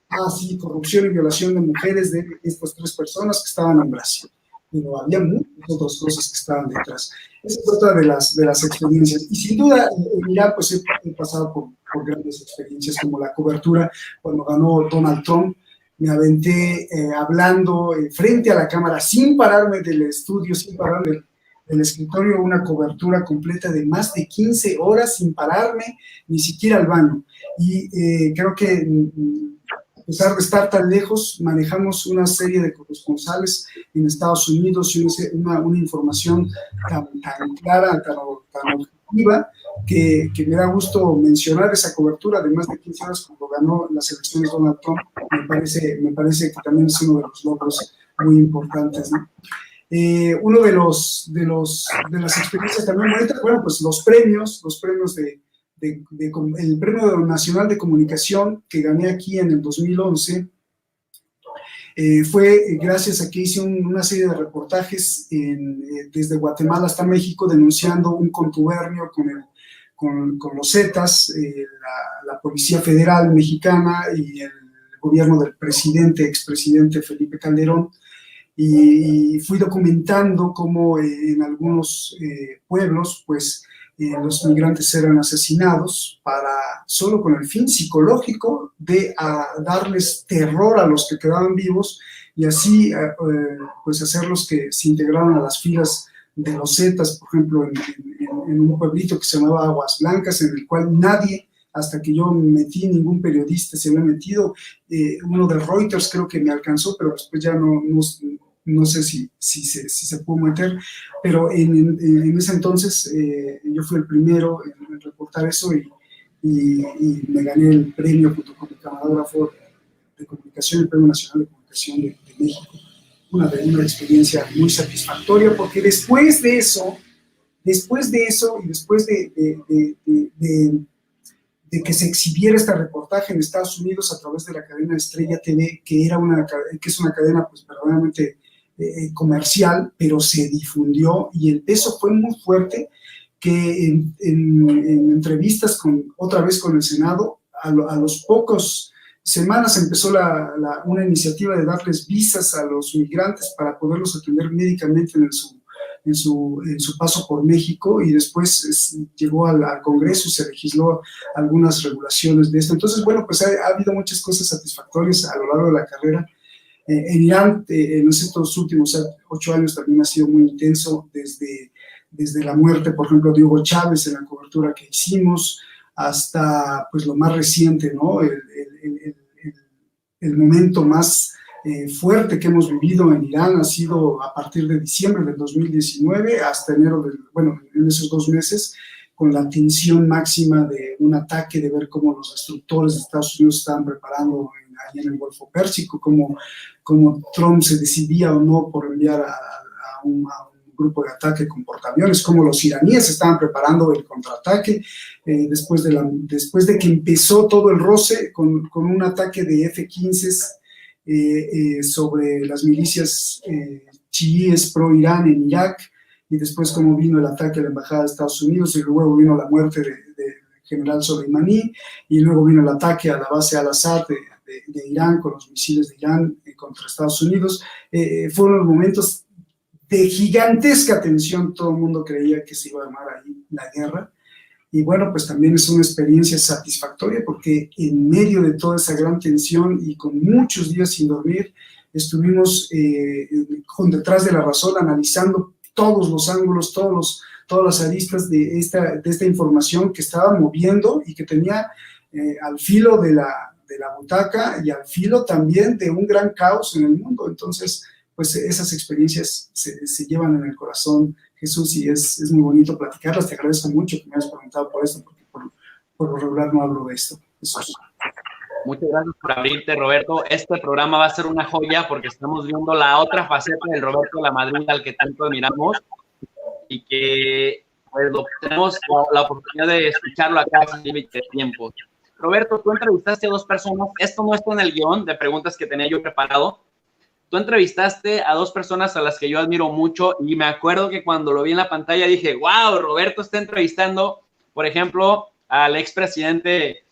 así, corrupción y violación de mujeres de estas 3 personas que estaban en Brasil. Pero había muchas otras cosas que estaban detrás. Esa es otra de las experiencias. Y sin duda, en Irán, pues he pasado por grandes experiencias, como la cobertura cuando ganó Donald Trump. Me aventé hablando frente a la cámara, sin pararme del estudio, sin pararme del escritorio, una cobertura completa de más de 15 horas sin pararme, ni siquiera al baño. Y creo que a pesar de estar tan lejos, manejamos una serie de corresponsales en Estados Unidos y una información tan clara, tan objetiva, que me da gusto mencionar esa cobertura de más de 15 horas cuando ganó las elecciones Donald Trump. Me parece que también es uno de los logros muy importantes, ¿no? Uno de las experiencias también bonitas, bueno, pues los premios el Premio Nacional de Comunicación que gané aquí en el 2011 fue gracias a que hice una serie de reportajes desde Guatemala hasta México denunciando un contubernio con los Zetas, la Policía Federal Mexicana y el gobierno del expresidente Felipe Calderón, y fui documentando cómo en algunos pueblos, pues, los migrantes eran asesinados solo con el fin psicológico de darles terror a los que quedaban vivos y así pues hacerlos que se integraran a las filas de los Zetas, por ejemplo, en un pueblito que se llamaba Aguas Blancas, en el cual nadie, hasta que yo me metí, ningún periodista se había metido. Uno de Reuters creo que me alcanzó, pero después ya no sé si se pudo meter, pero en ese entonces yo fui el primero en reportar eso y me gané el premio junto con mi camarógrafo de comunicación, el Premio Nacional de Comunicación de México. Una experiencia muy satisfactoria, porque después de eso y después de que se exhibiera este reportaje en Estados Unidos a través de la cadena Estrella TV, que es una cadena pues verdaderamente comercial, pero se difundió y el peso fue muy fuerte, que en entrevistas otra vez con el Senado, a los pocos semanas empezó una iniciativa de darles visas a los migrantes para poderlos atender médicamente en su paso por México, y después llegó al Congreso y se legisló algunas regulaciones de esto. Entonces, bueno, pues ha habido muchas cosas satisfactorias a lo largo de la carrera. En Irán, en estos últimos 8 años también ha sido muy intenso, desde la muerte, por ejemplo, de Hugo Chávez en la cobertura que hicimos, hasta pues lo más reciente, ¿no? El momento más fuerte que hemos vivido en Irán ha sido a partir de diciembre del 2019 hasta enero en esos 2 meses, con la tensión máxima de un ataque, de ver cómo los destructores de Estados Unidos estaban preparando allá en el Golfo Pérsico, cómo Trump se decidía o no por enviar a un grupo de ataque con portaaviones, cómo los iraníes estaban preparando el contraataque, después de que empezó todo el roce con un ataque de F-15 sobre las milicias chiíes pro-Irán en Irak, y después cómo vino el ataque a la embajada de Estados Unidos, y luego vino la muerte de general Soleimani, y luego vino el ataque a la base Al-Assad de Irán, con los misiles de Irán contra Estados Unidos. Fueron los momentos de gigantesca tensión, todo el mundo creía que se iba a armar ahí la guerra. Y bueno, pues también es una experiencia satisfactoria porque en medio de toda esa gran tensión y con muchos días sin dormir, estuvimos detrás de la razón analizando todos los ángulos, todas las aristas de esta información que estaba moviendo y que tenía al filo de la butaca y al filo también de un gran caos en el mundo. Entonces, pues esas experiencias se llevan en el corazón, Jesús, y es muy bonito platicarlas. Te agradezco mucho que me hayas preguntado por esto, porque por lo regular no hablo de esto, Jesús. Muchas gracias por abrirte, Roberto. Este programa va a ser una joya porque estamos viendo la otra faceta del Roberto de la Madrid al que tanto admiramos y que pues, tenemos la oportunidad de escucharlo acá sin límite de tiempo. Roberto, tú entrevistaste a 2 personas. Esto no está en el guión de preguntas que tenía yo preparado. Tú entrevistaste a 2 personas a las que yo admiro mucho y me acuerdo que cuando lo vi en la pantalla dije, wow, Roberto está entrevistando, por ejemplo, al expresidente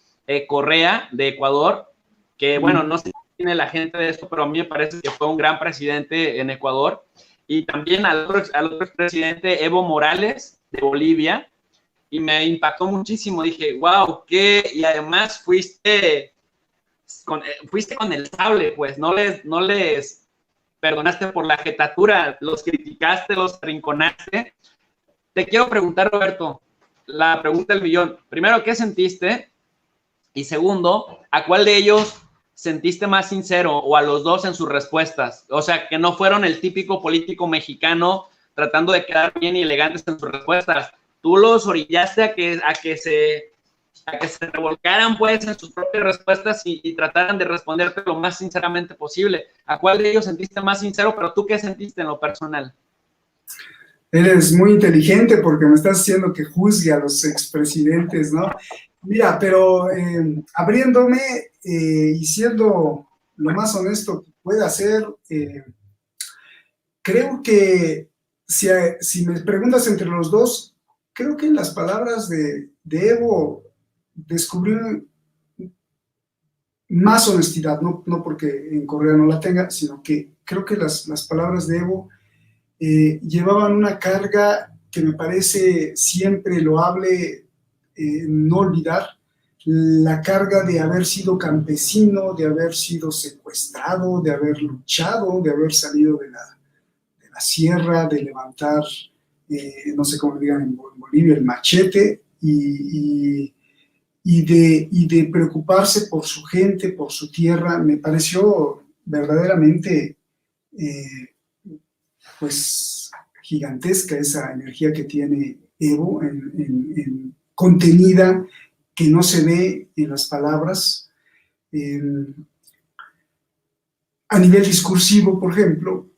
Correa de Ecuador, que bueno, no sé si tiene la gente de esto, pero a mí me parece que fue un gran presidente en Ecuador, y también al otro expresidente Evo Morales de Bolivia, y me impactó muchísimo. Dije, wow, ¿qué? Y además fuiste con el sable, pues, no les perdonaste por la jetatura, los criticaste, los arrinconaste. Te quiero preguntar, Roberto, la pregunta del millón. Primero, ¿qué sentiste? Y segundo, ¿a cuál de ellos sentiste más sincero, o a los 2 en sus respuestas? O sea, que no fueron el típico político mexicano tratando de quedar bien y elegantes en sus respuestas. Tú los orillaste a que se revolcaran pues en sus propias respuestas y trataran de responderte lo más sinceramente posible. ¿A cuál de ellos sentiste más sincero? Pero tú, ¿qué sentiste en lo personal? Eres muy inteligente porque me estás haciendo que juzgue a los expresidentes, ¿no? Mira, pero abriéndome y siendo lo más honesto que pueda ser, creo que si me preguntas entre los 2, creo que en las palabras de Evo descubrí más honestidad, no porque en Correa no la tenga, sino que creo que las palabras de Evo llevaban una carga que me parece siempre loable no olvidar, la carga de haber sido campesino, de haber sido secuestrado, de haber luchado, de haber salido de la sierra, de levantar, no sé cómo le digan en Bolivia, el machete, y de preocuparse por su gente, por su tierra. Me pareció verdaderamente pues gigantesca esa energía que tiene Evo contenida, que no se ve en las palabras. A nivel discursivo, por ejemplo,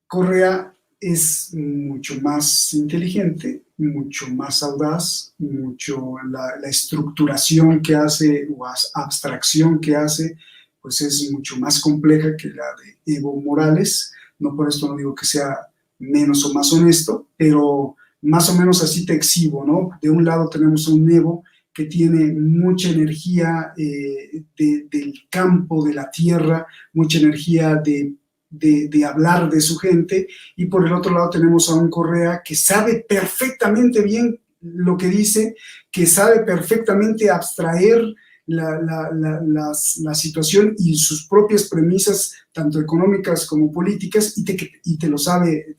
Correa es mucho más inteligente, mucho más audaz, la estructuración que hace o abstracción que hace, pues es mucho más compleja que la de Evo Morales. No por esto no digo que sea menos o más honesto, pero más o menos así te exhibo, ¿no? De un lado tenemos a un Evo que tiene mucha energía del campo, de la tierra, mucha energía de hablar de su gente, y por el otro lado tenemos a un Correa que sabe perfectamente bien lo que dice, que sabe perfectamente abstraer la situación y sus propias premisas, tanto económicas como políticas, y te lo sabe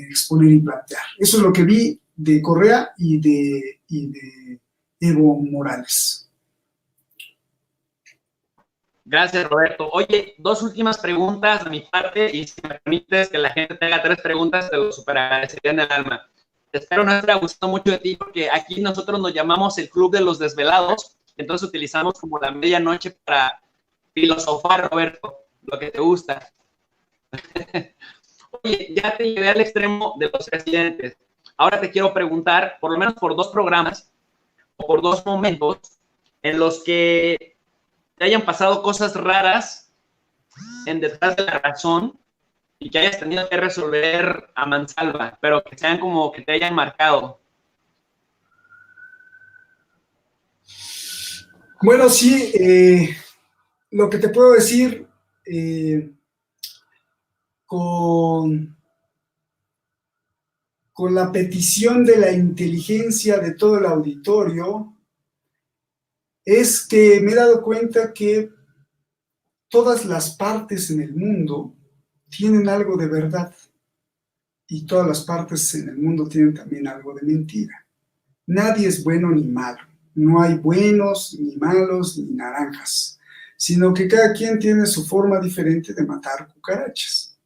exponer y plantear. Eso es lo que vi de Correa y de Evo Morales. Gracias, Roberto. Oye, 2 últimas preguntas de mi parte, y si me permites que la gente te haga 3 preguntas, te lo super agradecería en el alma. Espero no te haya gustado mucho de ti, porque aquí nosotros nos llamamos el Club de los Desvelados, entonces utilizamos como la medianoche para filosofar, Roberto, lo que te gusta. Oye, ya te llevé al extremo de los presidentes. Ahora te quiero preguntar, por lo menos por 2 programas, o por 2 momentos, en los que te hayan pasado cosas raras en Detrás de la Razón y que hayas tenido que resolver a mansalva, pero que sean como que te hayan marcado. Bueno, sí, lo que te puedo decir con, con la petición de la inteligencia de todo el auditorio es que me he dado cuenta que todas las partes en el mundo tienen algo de verdad y todas las partes en el mundo tienen también algo de mentira. Nadie es bueno ni malo. No hay buenos, ni malos, ni naranjas, sino que cada quien tiene su forma diferente de matar cucarachas.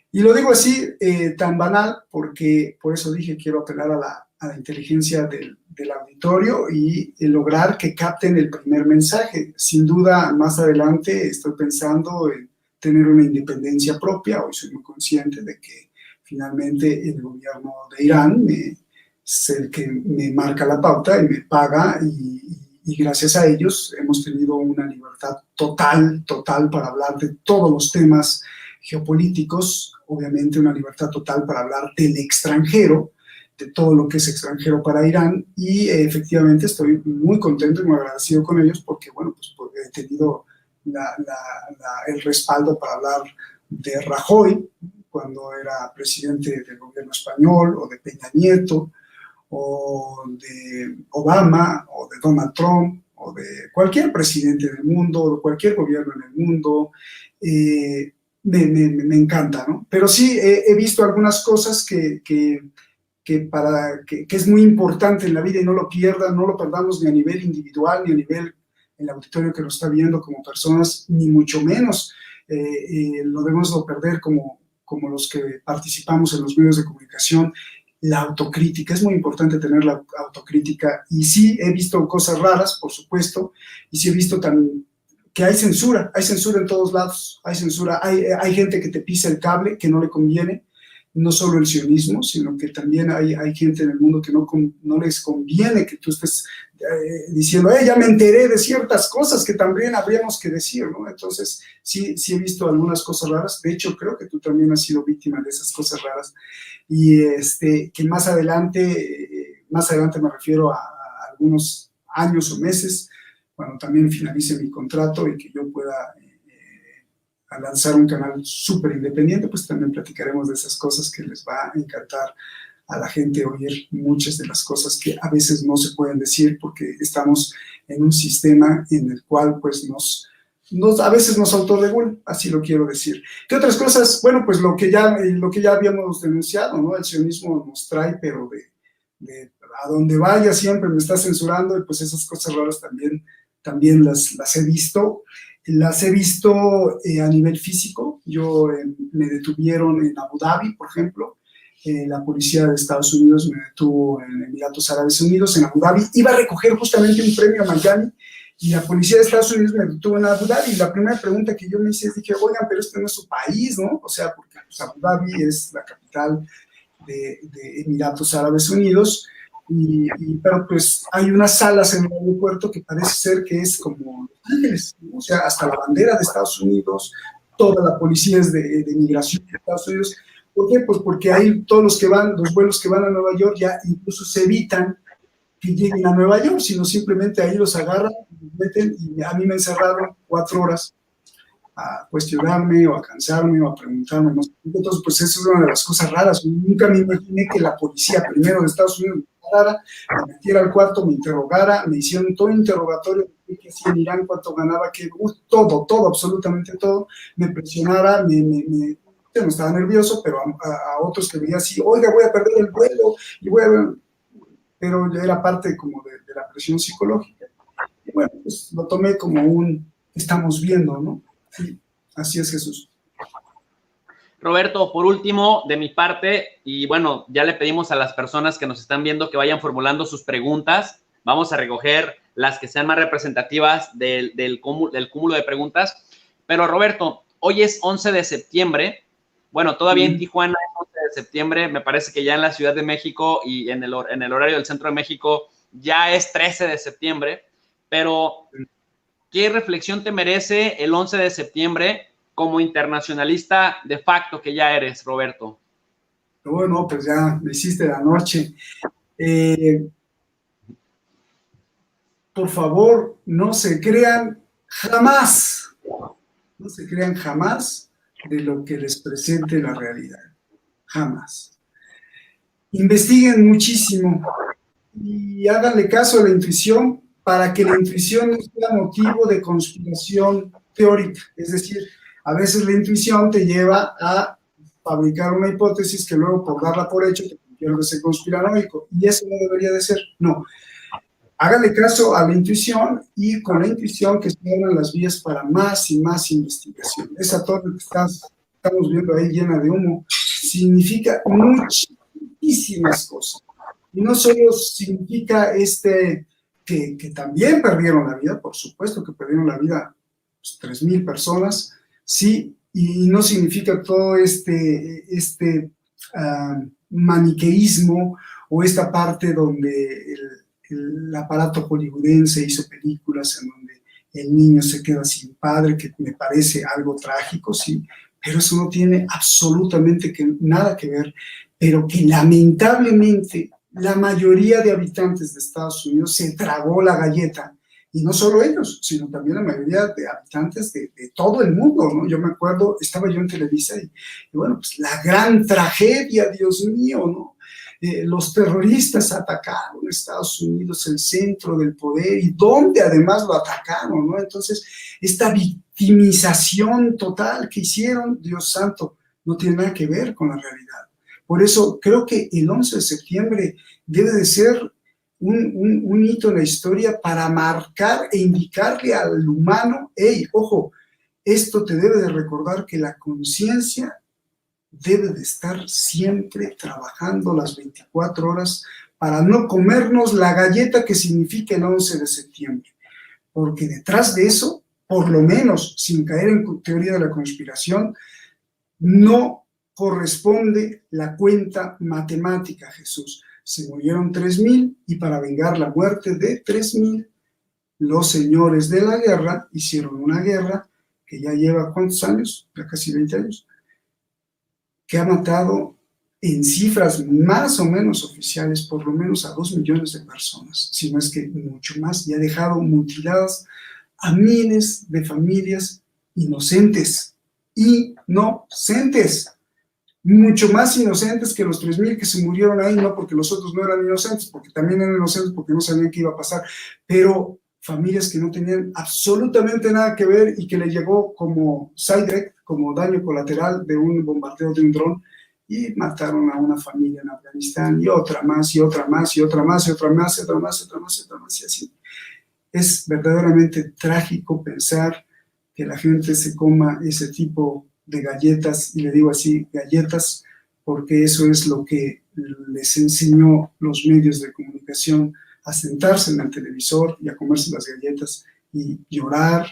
Y lo digo así, tan banal, porque por eso dije, quiero apelar a la inteligencia del auditorio y lograr que capten el primer mensaje. Sin duda, más adelante estoy pensando en tener una independencia propia. Hoy soy muy consciente de que finalmente el gobierno de Irán es el que me marca la pauta y me paga y gracias a ellos hemos tenido una libertad total, total para hablar de todos los temas geopolíticos, obviamente una libertad total para hablar del extranjero, de todo lo que es extranjero para Irán y efectivamente estoy muy contento y muy agradecido con ellos porque, bueno, pues porque he tenido el respaldo para hablar de Rajoy cuando era presidente del gobierno español o de Peña Nieto o de Obama o de Donald Trump o de cualquier presidente del mundo o de cualquier gobierno en el mundo. Me encanta, ¿no? Pero sí he visto algunas cosas que es muy importante en la vida y no lo pierdan, no lo perdamos ni a nivel individual, ni a nivel el auditorio que lo está viendo como personas, ni mucho menos lo debemos de perder como los que participamos en los medios de comunicación. La autocrítica, es muy importante tener la autocrítica y sí he visto cosas raras, por supuesto, y sí he visto también que hay censura en todos lados, hay censura, hay gente que te pisa el cable, que no le conviene, no solo el sionismo, sino que también hay gente en el mundo que no les conviene que tú estés diciendo, ya me enteré de ciertas cosas que también habríamos que decir, ¿no? Entonces, sí he visto algunas cosas raras, de hecho, creo que tú también has sido víctima de esas cosas raras, y que más adelante me refiero a algunos años o meses, cuando también finalice mi contrato y que yo pueda a lanzar un canal súper independiente, pues también platicaremos de esas cosas que les va a encantar a la gente oír muchas de las cosas que a veces no se pueden decir porque estamos en un sistema en el cual pues a veces nos autorregula, así lo quiero decir. ¿Qué otras cosas? Bueno, pues lo que ya habíamos denunciado, ¿no? El sionismo nos trae, pero de a donde vaya siempre me está censurando y pues esas cosas raras también las he visto. Las he visto a nivel físico. Me detuvieron en Abu Dhabi, por ejemplo. La policía de Estados Unidos me detuvo en Emiratos Árabes Unidos, en Abu Dhabi. Iba a recoger justamente un premio a Miami y la policía de Estados Unidos me detuvo en Abu Dhabi. Y la primera pregunta que yo me hice es, dije, oigan, pero este no es su país, ¿no? O sea, porque pues, Abu Dhabi es la capital de Emiratos Árabes Unidos. Pero pues hay unas salas en el aeropuerto que parece ser que es como Los Ángeles, ¿no? O sea, hasta la bandera de Estados Unidos, toda la policía es de migración de Estados Unidos. ¿Por qué? Pues porque ahí todos los vuelos que van a Nueva York ya incluso se evitan que lleguen a Nueva York, sino simplemente ahí los agarran, los meten y a mí me encerraron 4 horas a cuestionarme o a cansarme o a preguntarme, ¿no? Entonces, pues eso es una de las cosas raras. Nunca me imaginé que la policía primero de Estados Unidos me agarrara, me metiera al cuarto, me interrogara, me hicieron todo interrogatorio de qué hacía en Irán, cuánto ganaba, qué, todo, absolutamente todo, me presionara, yo no estaba nervioso, pero a otros que veía así, oiga, voy a perder el vuelo, pero ya era parte como de la presión psicológica. Y bueno, pues lo tomé como estamos viendo, ¿no? Sí, así es, Jesús. Roberto, por último, de mi parte, y bueno, ya le pedimos a las personas que nos están viendo que vayan formulando sus preguntas. Vamos a recoger las que sean más representativas del cúmulo de preguntas. Pero Roberto, hoy es 11 de septiembre. Bueno, todavía en Tijuana es 11 de septiembre. Me parece que ya en la Ciudad de México y en el horario del Centro de México ya es 13 de septiembre. Pero, ¿qué reflexión te merece el 11 de septiembre como internacionalista de facto que ya eres, Roberto? Bueno, pues ya me hiciste la noche. por favor, no se crean jamás, no se crean jamás de lo que les presente la realidad, jamás. Investiguen muchísimo y háganle caso a la intuición para que la intuición no sea motivo de conspiración teórica. Es decir, a veces la intuición te lleva a fabricar una hipótesis que luego, por darla por hecho, te convierte en conspiranoico. Y eso no debería de ser. No. Háganle caso a la intuición y con la intuición que se abran las vías para más y más investigación. Esa torre que estamos viendo ahí llena de humo significa muchísimas cosas. Y no solo significa que también perdieron la vida, por supuesto que perdieron la vida pues, 3,000 personas, sí, y no significa todo maniqueísmo o esta parte donde el aparato hollywoodense hizo películas en donde el niño se queda sin padre, que me parece algo trágico, sí, pero eso no tiene absolutamente nada que ver, pero que lamentablemente la mayoría de habitantes de Estados Unidos se tragó la galleta, y no solo ellos, sino también la mayoría de habitantes de todo el mundo, ¿no? Yo me acuerdo, estaba yo en Televisa y bueno, pues la gran tragedia, Dios mío, ¿no? Los terroristas atacaron a Estados Unidos, el centro del poder, y donde además lo atacaron, ¿no? Entonces, esta victimización total que hicieron, Dios santo, no tiene nada que ver con la realidad. Por eso creo que el 11 de septiembre debe de ser un hito en la historia para marcar e indicarle al humano, hey, ojo, esto te debe de recordar que la conciencia debe de estar siempre trabajando las 24 horas para no comernos la galleta que significa el 11 de septiembre. Porque detrás de eso, por lo menos, sin caer en teoría de la conspiración, no corresponde la cuenta matemática, Jesús. Se murieron 3,000 y para vengar la muerte de 3,000, los señores de la guerra hicieron una guerra que ya lleva ¿cuántos años? Ya casi 20 años, que ha matado en cifras más o menos oficiales por lo menos a 2 millones de personas, si no es que mucho más, y ha dejado mutiladas a miles de familias inocentes, mucho más inocentes que los 3,000 que se murieron ahí, no porque los otros no eran inocentes, porque también eran inocentes porque no sabían qué iba a pasar, pero familias que no tenían absolutamente nada que ver y que le llegó como side direct, como daño colateral de un bombardeo de un dron, y mataron a una familia en Afganistán, y otra más, y otra más, y otra más, y otra más, y otra más, y otra más, y otra más, y así. Es verdaderamente trágico pensar que la gente se coma ese tipo de galletas, y le digo así, galletas, porque eso es lo que les enseñó los medios de comunicación, a sentarse en el televisor y a comerse las galletas y llorar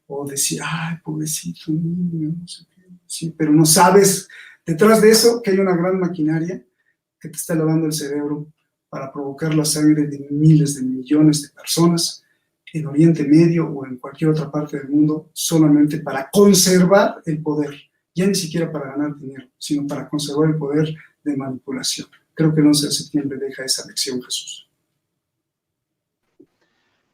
o decir, ay, pobrecito niño, no sé qué, sí, pero no sabes detrás de eso que hay una gran maquinaria que te está lavando el cerebro para provocar la sangre de miles de millones de personas en Oriente Medio o en cualquier otra parte del mundo, solamente para conservar el poder, ya ni siquiera para ganar dinero, sino para conservar el poder de manipulación. Creo que el 11 de septiembre deja esa lección, Jesús.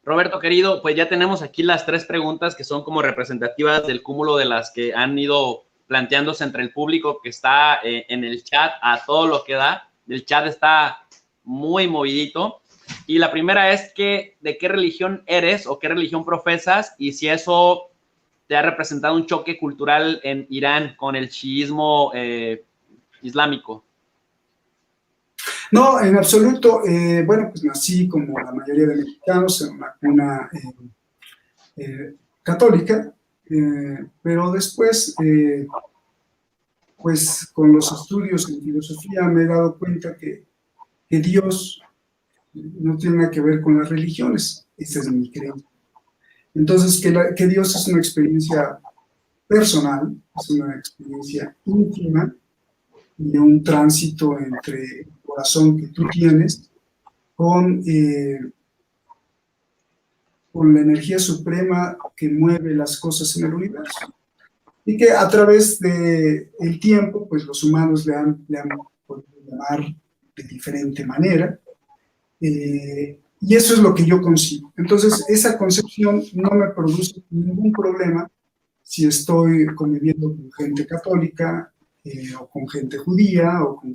Roberto, querido, pues ya tenemos aquí las 3 preguntas que son como representativas del cúmulo de las que han ido planteándose entre el público que está en el chat a todo lo que da. El chat está muy movidito. Y la primera es que, ¿de qué religión eres o qué religión profesas? Y si eso te ha representado un choque cultural en Irán con el chiismo islámico. No, en absoluto. Bueno, pues nací como la mayoría de mexicanos en una cuna católica, pero después, pues con los estudios en filosofía me he dado cuenta que Dios no tiene nada que ver con las religiones. Esa es mi creencia. Entonces, que Dios es una experiencia personal, es una experiencia íntima, y un tránsito entre el corazón que tú tienes con la energía suprema que mueve las cosas en el universo. Y que a través del tiempo, pues los humanos le han podido llamar de diferente manera. Y eso es lo que yo concibo. Entonces, esa concepción no me produce ningún problema si estoy conviviendo con gente católica, o con gente judía, o con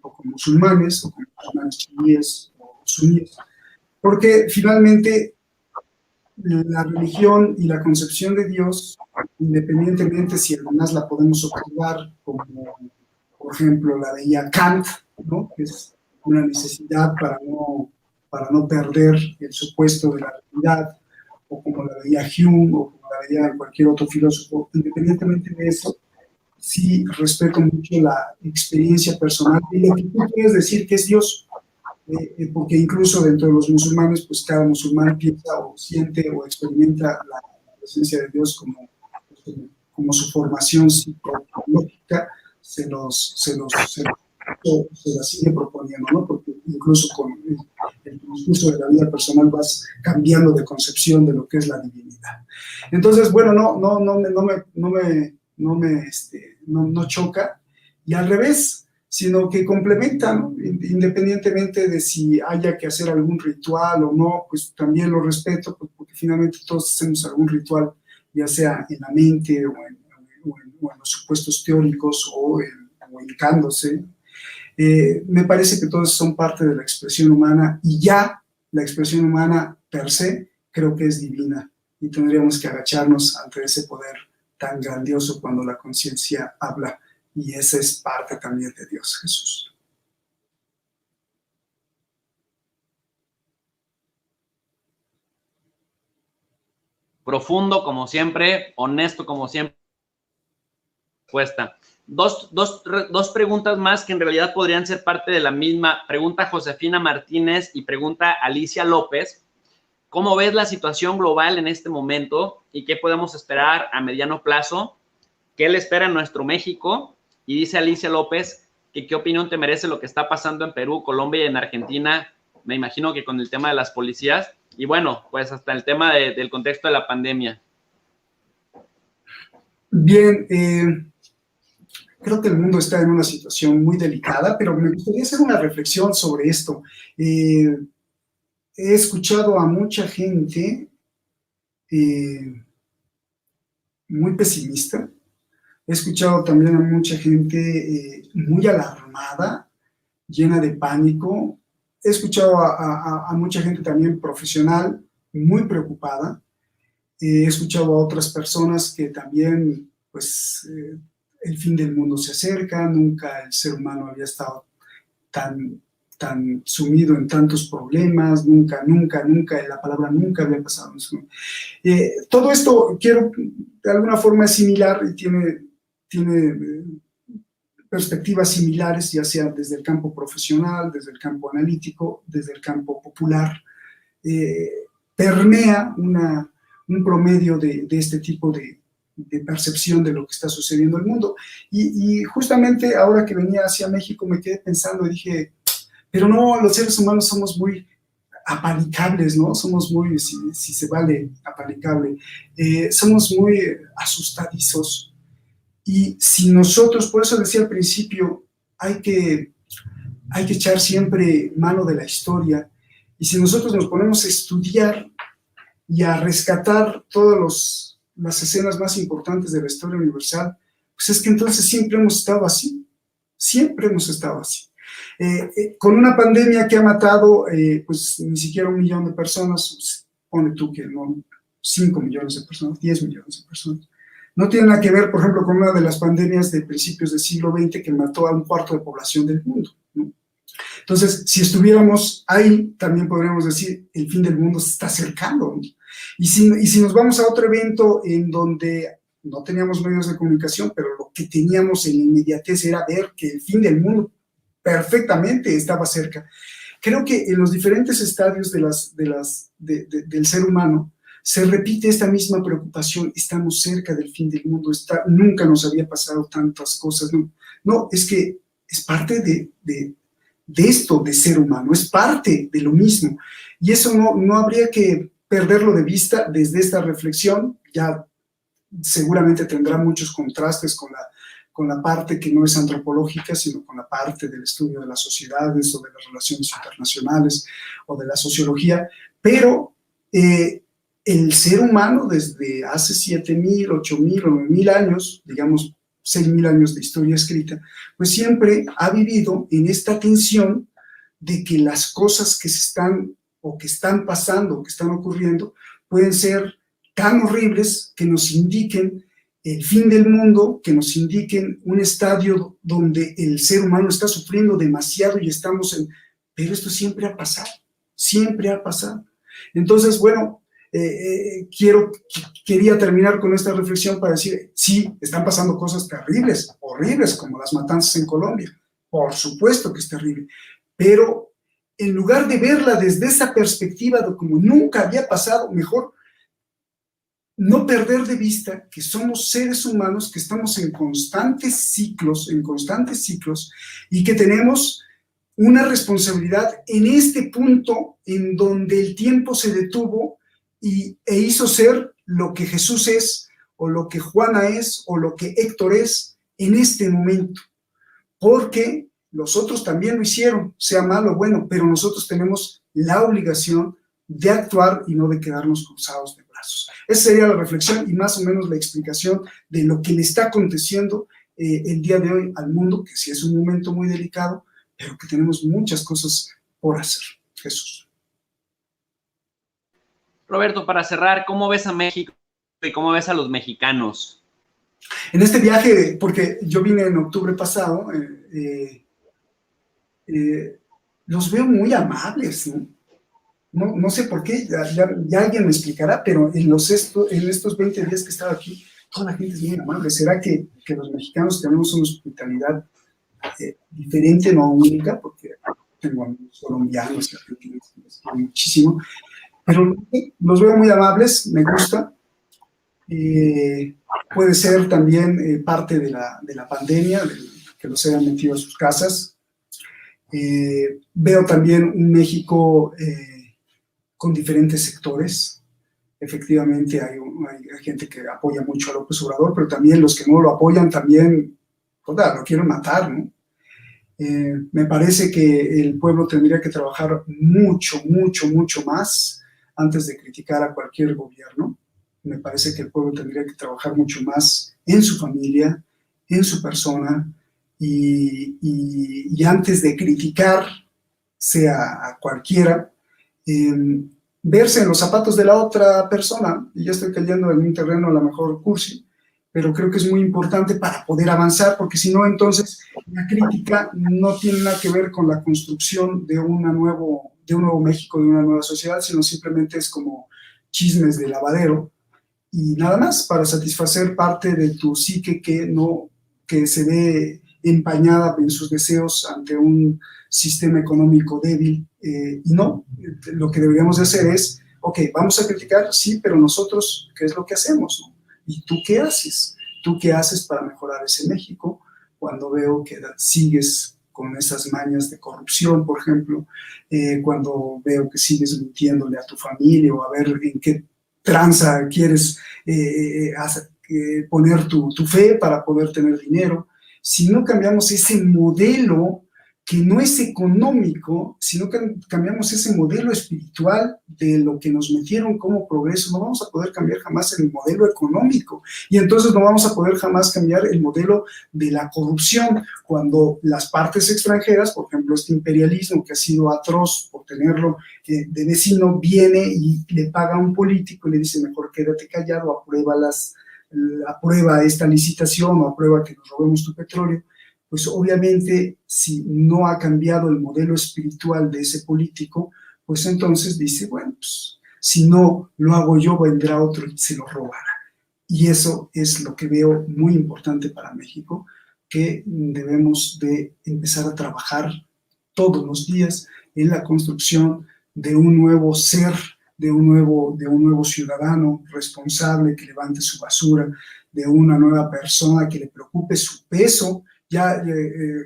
o con musulmanes, o con musulmanes chiíes o suníes, porque finalmente la religión y la concepción de Dios, independientemente si además la podemos observar como, por ejemplo, la veía Kant, ¿no? Que es una necesidad para no perder el supuesto de la realidad, o como la veía Hume, o como la veía cualquier otro filósofo, independientemente de eso, sí respeto mucho la experiencia personal y lo que tú quieres decir que es Dios, porque incluso dentro de los musulmanes, pues cada musulmán piensa o siente o experimenta la presencia de Dios como su formación psicológica se la sigue proponiendo, ¿no? Porque incluso con el discurso de la vida personal vas cambiando de concepción de lo que es la divinidad. Entonces, bueno, no choca, y al revés, sino que complementa, ¿no? Independientemente de si haya que hacer algún ritual o no, pues también lo respeto, pues porque finalmente todos hacemos algún ritual, ya sea en la mente o en los supuestos teóricos o hincándose. Me parece que todos son parte de la expresión humana, y ya la expresión humana per se creo que es divina, y tendríamos que agacharnos ante ese poder tan grandioso cuando la conciencia habla, y esa es parte también de Dios, Jesús. Profundo como siempre, honesto como siempre. Respuesta. Dos preguntas más que en realidad podrían ser parte de la misma. Pregunta Josefina Martínez y pregunta Alicia López. ¿Cómo ves la situación global en este momento y qué podemos esperar a mediano plazo? ¿Qué le espera a nuestro México? Y dice Alicia López que qué opinión te merece lo que está pasando en Perú, Colombia y en Argentina. Me imagino que con el tema de las policías y bueno, pues hasta el tema del contexto de la pandemia. Bien, creo que el mundo está en una situación muy delicada, pero me gustaría hacer una reflexión sobre esto. He escuchado a mucha gente muy pesimista. He escuchado también a mucha gente muy alarmada, llena de pánico. He escuchado a mucha gente también profesional muy preocupada. He escuchado a otras personas que también, pues, el fin del mundo se acerca. Nunca el ser humano había estado tan sumido en tantos problemas. Nunca, la palabra nunca había pasado. Todo esto, de alguna forma es similar y tiene perspectivas similares, ya sea desde el campo profesional, desde el campo analítico, desde el campo popular. Permea un promedio de este tipo de percepción de lo que está sucediendo en el mundo. Y justamente ahora que venía hacia México me quedé pensando y dije, pero no, los seres humanos somos muy apanicables, ¿no? Somos muy, si se vale, apanicable. Somos muy asustadizos. Y si nosotros, por eso decía al principio, hay que echar siempre mano de la historia. Y si nosotros nos ponemos a estudiar y a rescatar todas las escenas más importantes de la historia universal, pues es que entonces siempre hemos estado así. Siempre hemos estado así. Con una pandemia que ha matado, pues ni siquiera 1 millón de personas, pues, pone tú que no, 5 millones de personas, 10 millones de personas. No tiene nada que ver, por ejemplo, con una de las pandemias de principios del siglo XX que mató a 1/4 de población del mundo, ¿no? Entonces, si estuviéramos ahí, también podríamos decir, el fin del mundo se está acercando, ¿no? Y si nos vamos a otro evento en donde no teníamos medios de comunicación, pero lo que teníamos en inmediatez era ver que el fin del mundo perfectamente estaba cerca. Creo que en los diferentes estadios del ser humano se repite esta misma preocupación. Estamos cerca del fin del mundo, nunca nos había pasado tantas cosas. No, es que es parte de esto de ser humano, es parte de lo mismo. Y eso no habría que perderlo de vista desde esta reflexión. Ya seguramente tendrá muchos contrastes con con la parte que no es antropológica, sino con la parte del estudio de las sociedades o de las relaciones internacionales o de la sociología, pero el ser humano desde hace 7,000, 8,000 o 9,000 años, digamos 6,000 años de historia escrita, pues siempre ha vivido en esta tensión de que las cosas que se están o que están pasando o que están ocurriendo pueden ser tan horribles que nos indiquen el fin del mundo, que nos indiquen un estadio donde el ser humano está sufriendo demasiado y estamos en... Pero esto siempre ha pasado, siempre ha pasado. Entonces, bueno, quería terminar con esta reflexión para decir, sí, están pasando cosas terribles, horribles, como las matanzas en Colombia. Por supuesto que es terrible, pero en lugar de verla desde esa perspectiva de como nunca había pasado, mejor no perder de vista que somos seres humanos que estamos en constantes ciclos y que tenemos una responsabilidad en este punto en donde el tiempo se detuvo e hizo ser lo que Jesús es, o lo que Juana es, o lo que Héctor es en este momento. Porque los otros también lo hicieron, sea malo o bueno, pero nosotros tenemos la obligación de actuar y no de quedarnos cruzados de brazos. Esa sería la reflexión y más o menos la explicación de lo que le está aconteciendo el día de hoy al mundo, que sí es un momento muy delicado, pero que tenemos muchas cosas por hacer. Jesús. Roberto, para cerrar, ¿cómo ves a México y cómo ves a los mexicanos? En este viaje, porque yo vine en octubre pasado, los veo muy amables, ¿no? No sé por qué, ya alguien me explicará, pero en estos 20 días que he estado aquí, toda la gente es muy amable. ¿Será que los mexicanos tenemos una hospitalidad diferente, no única? Porque tengo amigos colombianos que argentinos, muchísimo, pero los veo muy amables, me gusta. Puede ser también parte de la pandemia, que los hayan metido a sus casas. Veo también un México con diferentes sectores. Efectivamente hay gente que apoya mucho a López Obrador, pero también los que no lo apoyan también lo quieren matar, ¿no? Me parece que el pueblo tendría que trabajar mucho más antes de criticar a cualquier gobierno. Me parece que el pueblo tendría que trabajar mucho más en su familia, en su persona, y antes de criticar, sea a cualquiera, verse en los zapatos de la otra persona. Y ya estoy cayendo en un terreno a lo mejor cursi, pero creo que es muy importante para poder avanzar, porque si no, entonces la crítica no tiene nada que ver con la construcción de un nuevo México, de una nueva sociedad, sino simplemente es como chismes de lavadero y nada más para satisfacer parte de tu psique que se ve empañada en sus deseos ante un sistema económico débil, y no, lo que deberíamos de hacer es, ok, vamos a criticar, sí, pero nosotros, ¿qué es lo que hacemos, no? ¿Y tú qué haces? ¿Tú qué haces para mejorar ese México? Cuando veo que sigues con esas mañas de corrupción, por ejemplo, cuando veo que sigues mintiéndole a tu familia o a ver en qué tranza quieres poner tu fe para poder tener dinero. Si no cambiamos ese modelo que no es económico, sino que cambiamos ese modelo espiritual de lo que nos metieron como progreso, no vamos a poder cambiar jamás el modelo económico, y entonces no vamos a poder jamás cambiar el modelo de la corrupción, cuando las partes extranjeras, por ejemplo este imperialismo que ha sido atroz por tenerlo de vecino, viene y le paga a un político y le dice mejor quédate callado, aprueba esta licitación o aprueba que nos robemos tu petróleo. Pues obviamente si no ha cambiado el modelo espiritual de ese político, pues entonces dice, bueno, pues si no lo hago yo, vendrá otro y se lo robará. Y eso es lo que veo muy importante para México, que debemos de empezar a trabajar todos los días en la construcción de un nuevo ser, de un nuevo ciudadano responsable que levante su basura, de una nueva persona que le preocupe su peso. Ya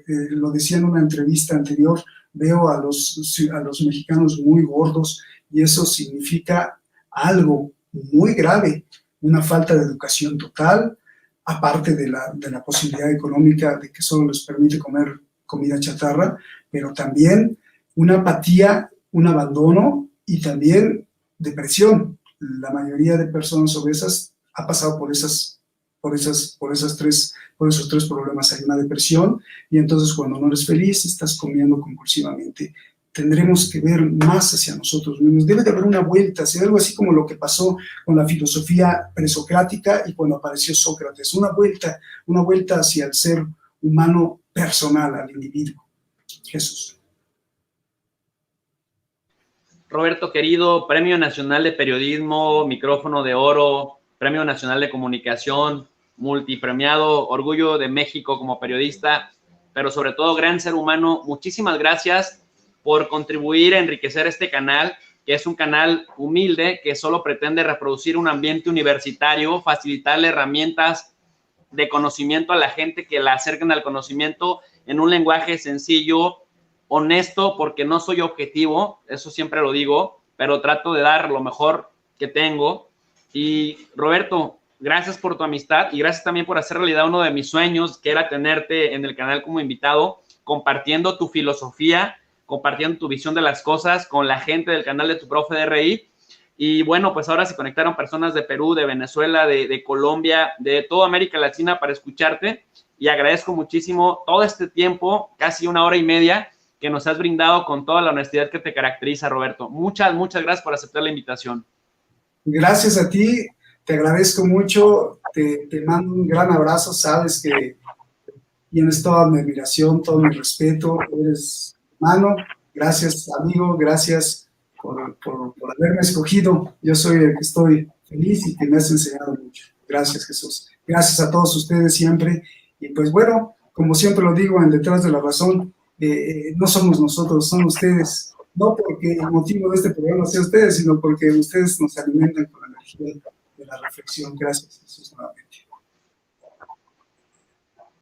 lo decía en una entrevista anterior, veo a los mexicanos muy gordos y eso significa algo muy grave, una falta de educación total, aparte de la posibilidad económica de que solo les permite comer comida chatarra, pero también una apatía, un abandono y también depresión. La mayoría de personas obesas ha pasado por esos tres problemas. Hay una depresión y entonces cuando no eres feliz estás comiendo compulsivamente. Tendremos que ver más hacia nosotros mismos. Debe de haber una vuelta, hacia algo así como lo que pasó con la filosofía presocrática y cuando apareció Sócrates. Una vuelta hacia el ser humano personal, al individuo. Jesús. Roberto, querido, Premio Nacional de Periodismo, Micrófono de Oro, Premio Nacional de Comunicación, multipremiado, orgullo de México como periodista, pero sobre todo gran ser humano. Muchísimas gracias por contribuir a enriquecer este canal, que es un canal humilde que solo pretende reproducir un ambiente universitario, facilitarle herramientas de conocimiento a la gente, que la acerquen al conocimiento en un lenguaje sencillo, honesto, porque no soy objetivo, eso siempre lo digo, pero trato de dar lo mejor que tengo. Y Roberto, gracias por tu amistad y gracias también por hacer realidad uno de mis sueños, que era tenerte en el canal como invitado, compartiendo tu filosofía, compartiendo tu visión de las cosas con la gente del canal de Tu Profe de RI. Y bueno, pues ahora se conectaron personas de Perú, de Venezuela, de Colombia, de toda América Latina para escucharte, y agradezco muchísimo todo este tiempo, casi 1 hora y media, que nos has brindado con toda la honestidad que te caracteriza, Roberto. Muchas gracias por aceptar la invitación. Gracias a ti, te agradezco mucho, te mando un gran abrazo, sabes que tienes toda mi admiración, todo mi respeto, eres hermano, gracias amigo, gracias por haberme escogido, yo soy el que estoy feliz y que me has enseñado mucho. Gracias, Jesús. Gracias a todos ustedes siempre. Y pues bueno, como siempre lo digo en Detrás de la Razón, no somos nosotros, son ustedes. No porque el motivo de este programa sea ustedes, sino porque ustedes nos alimentan con la energía de la reflexión. Gracias, Jesús, nuevamente.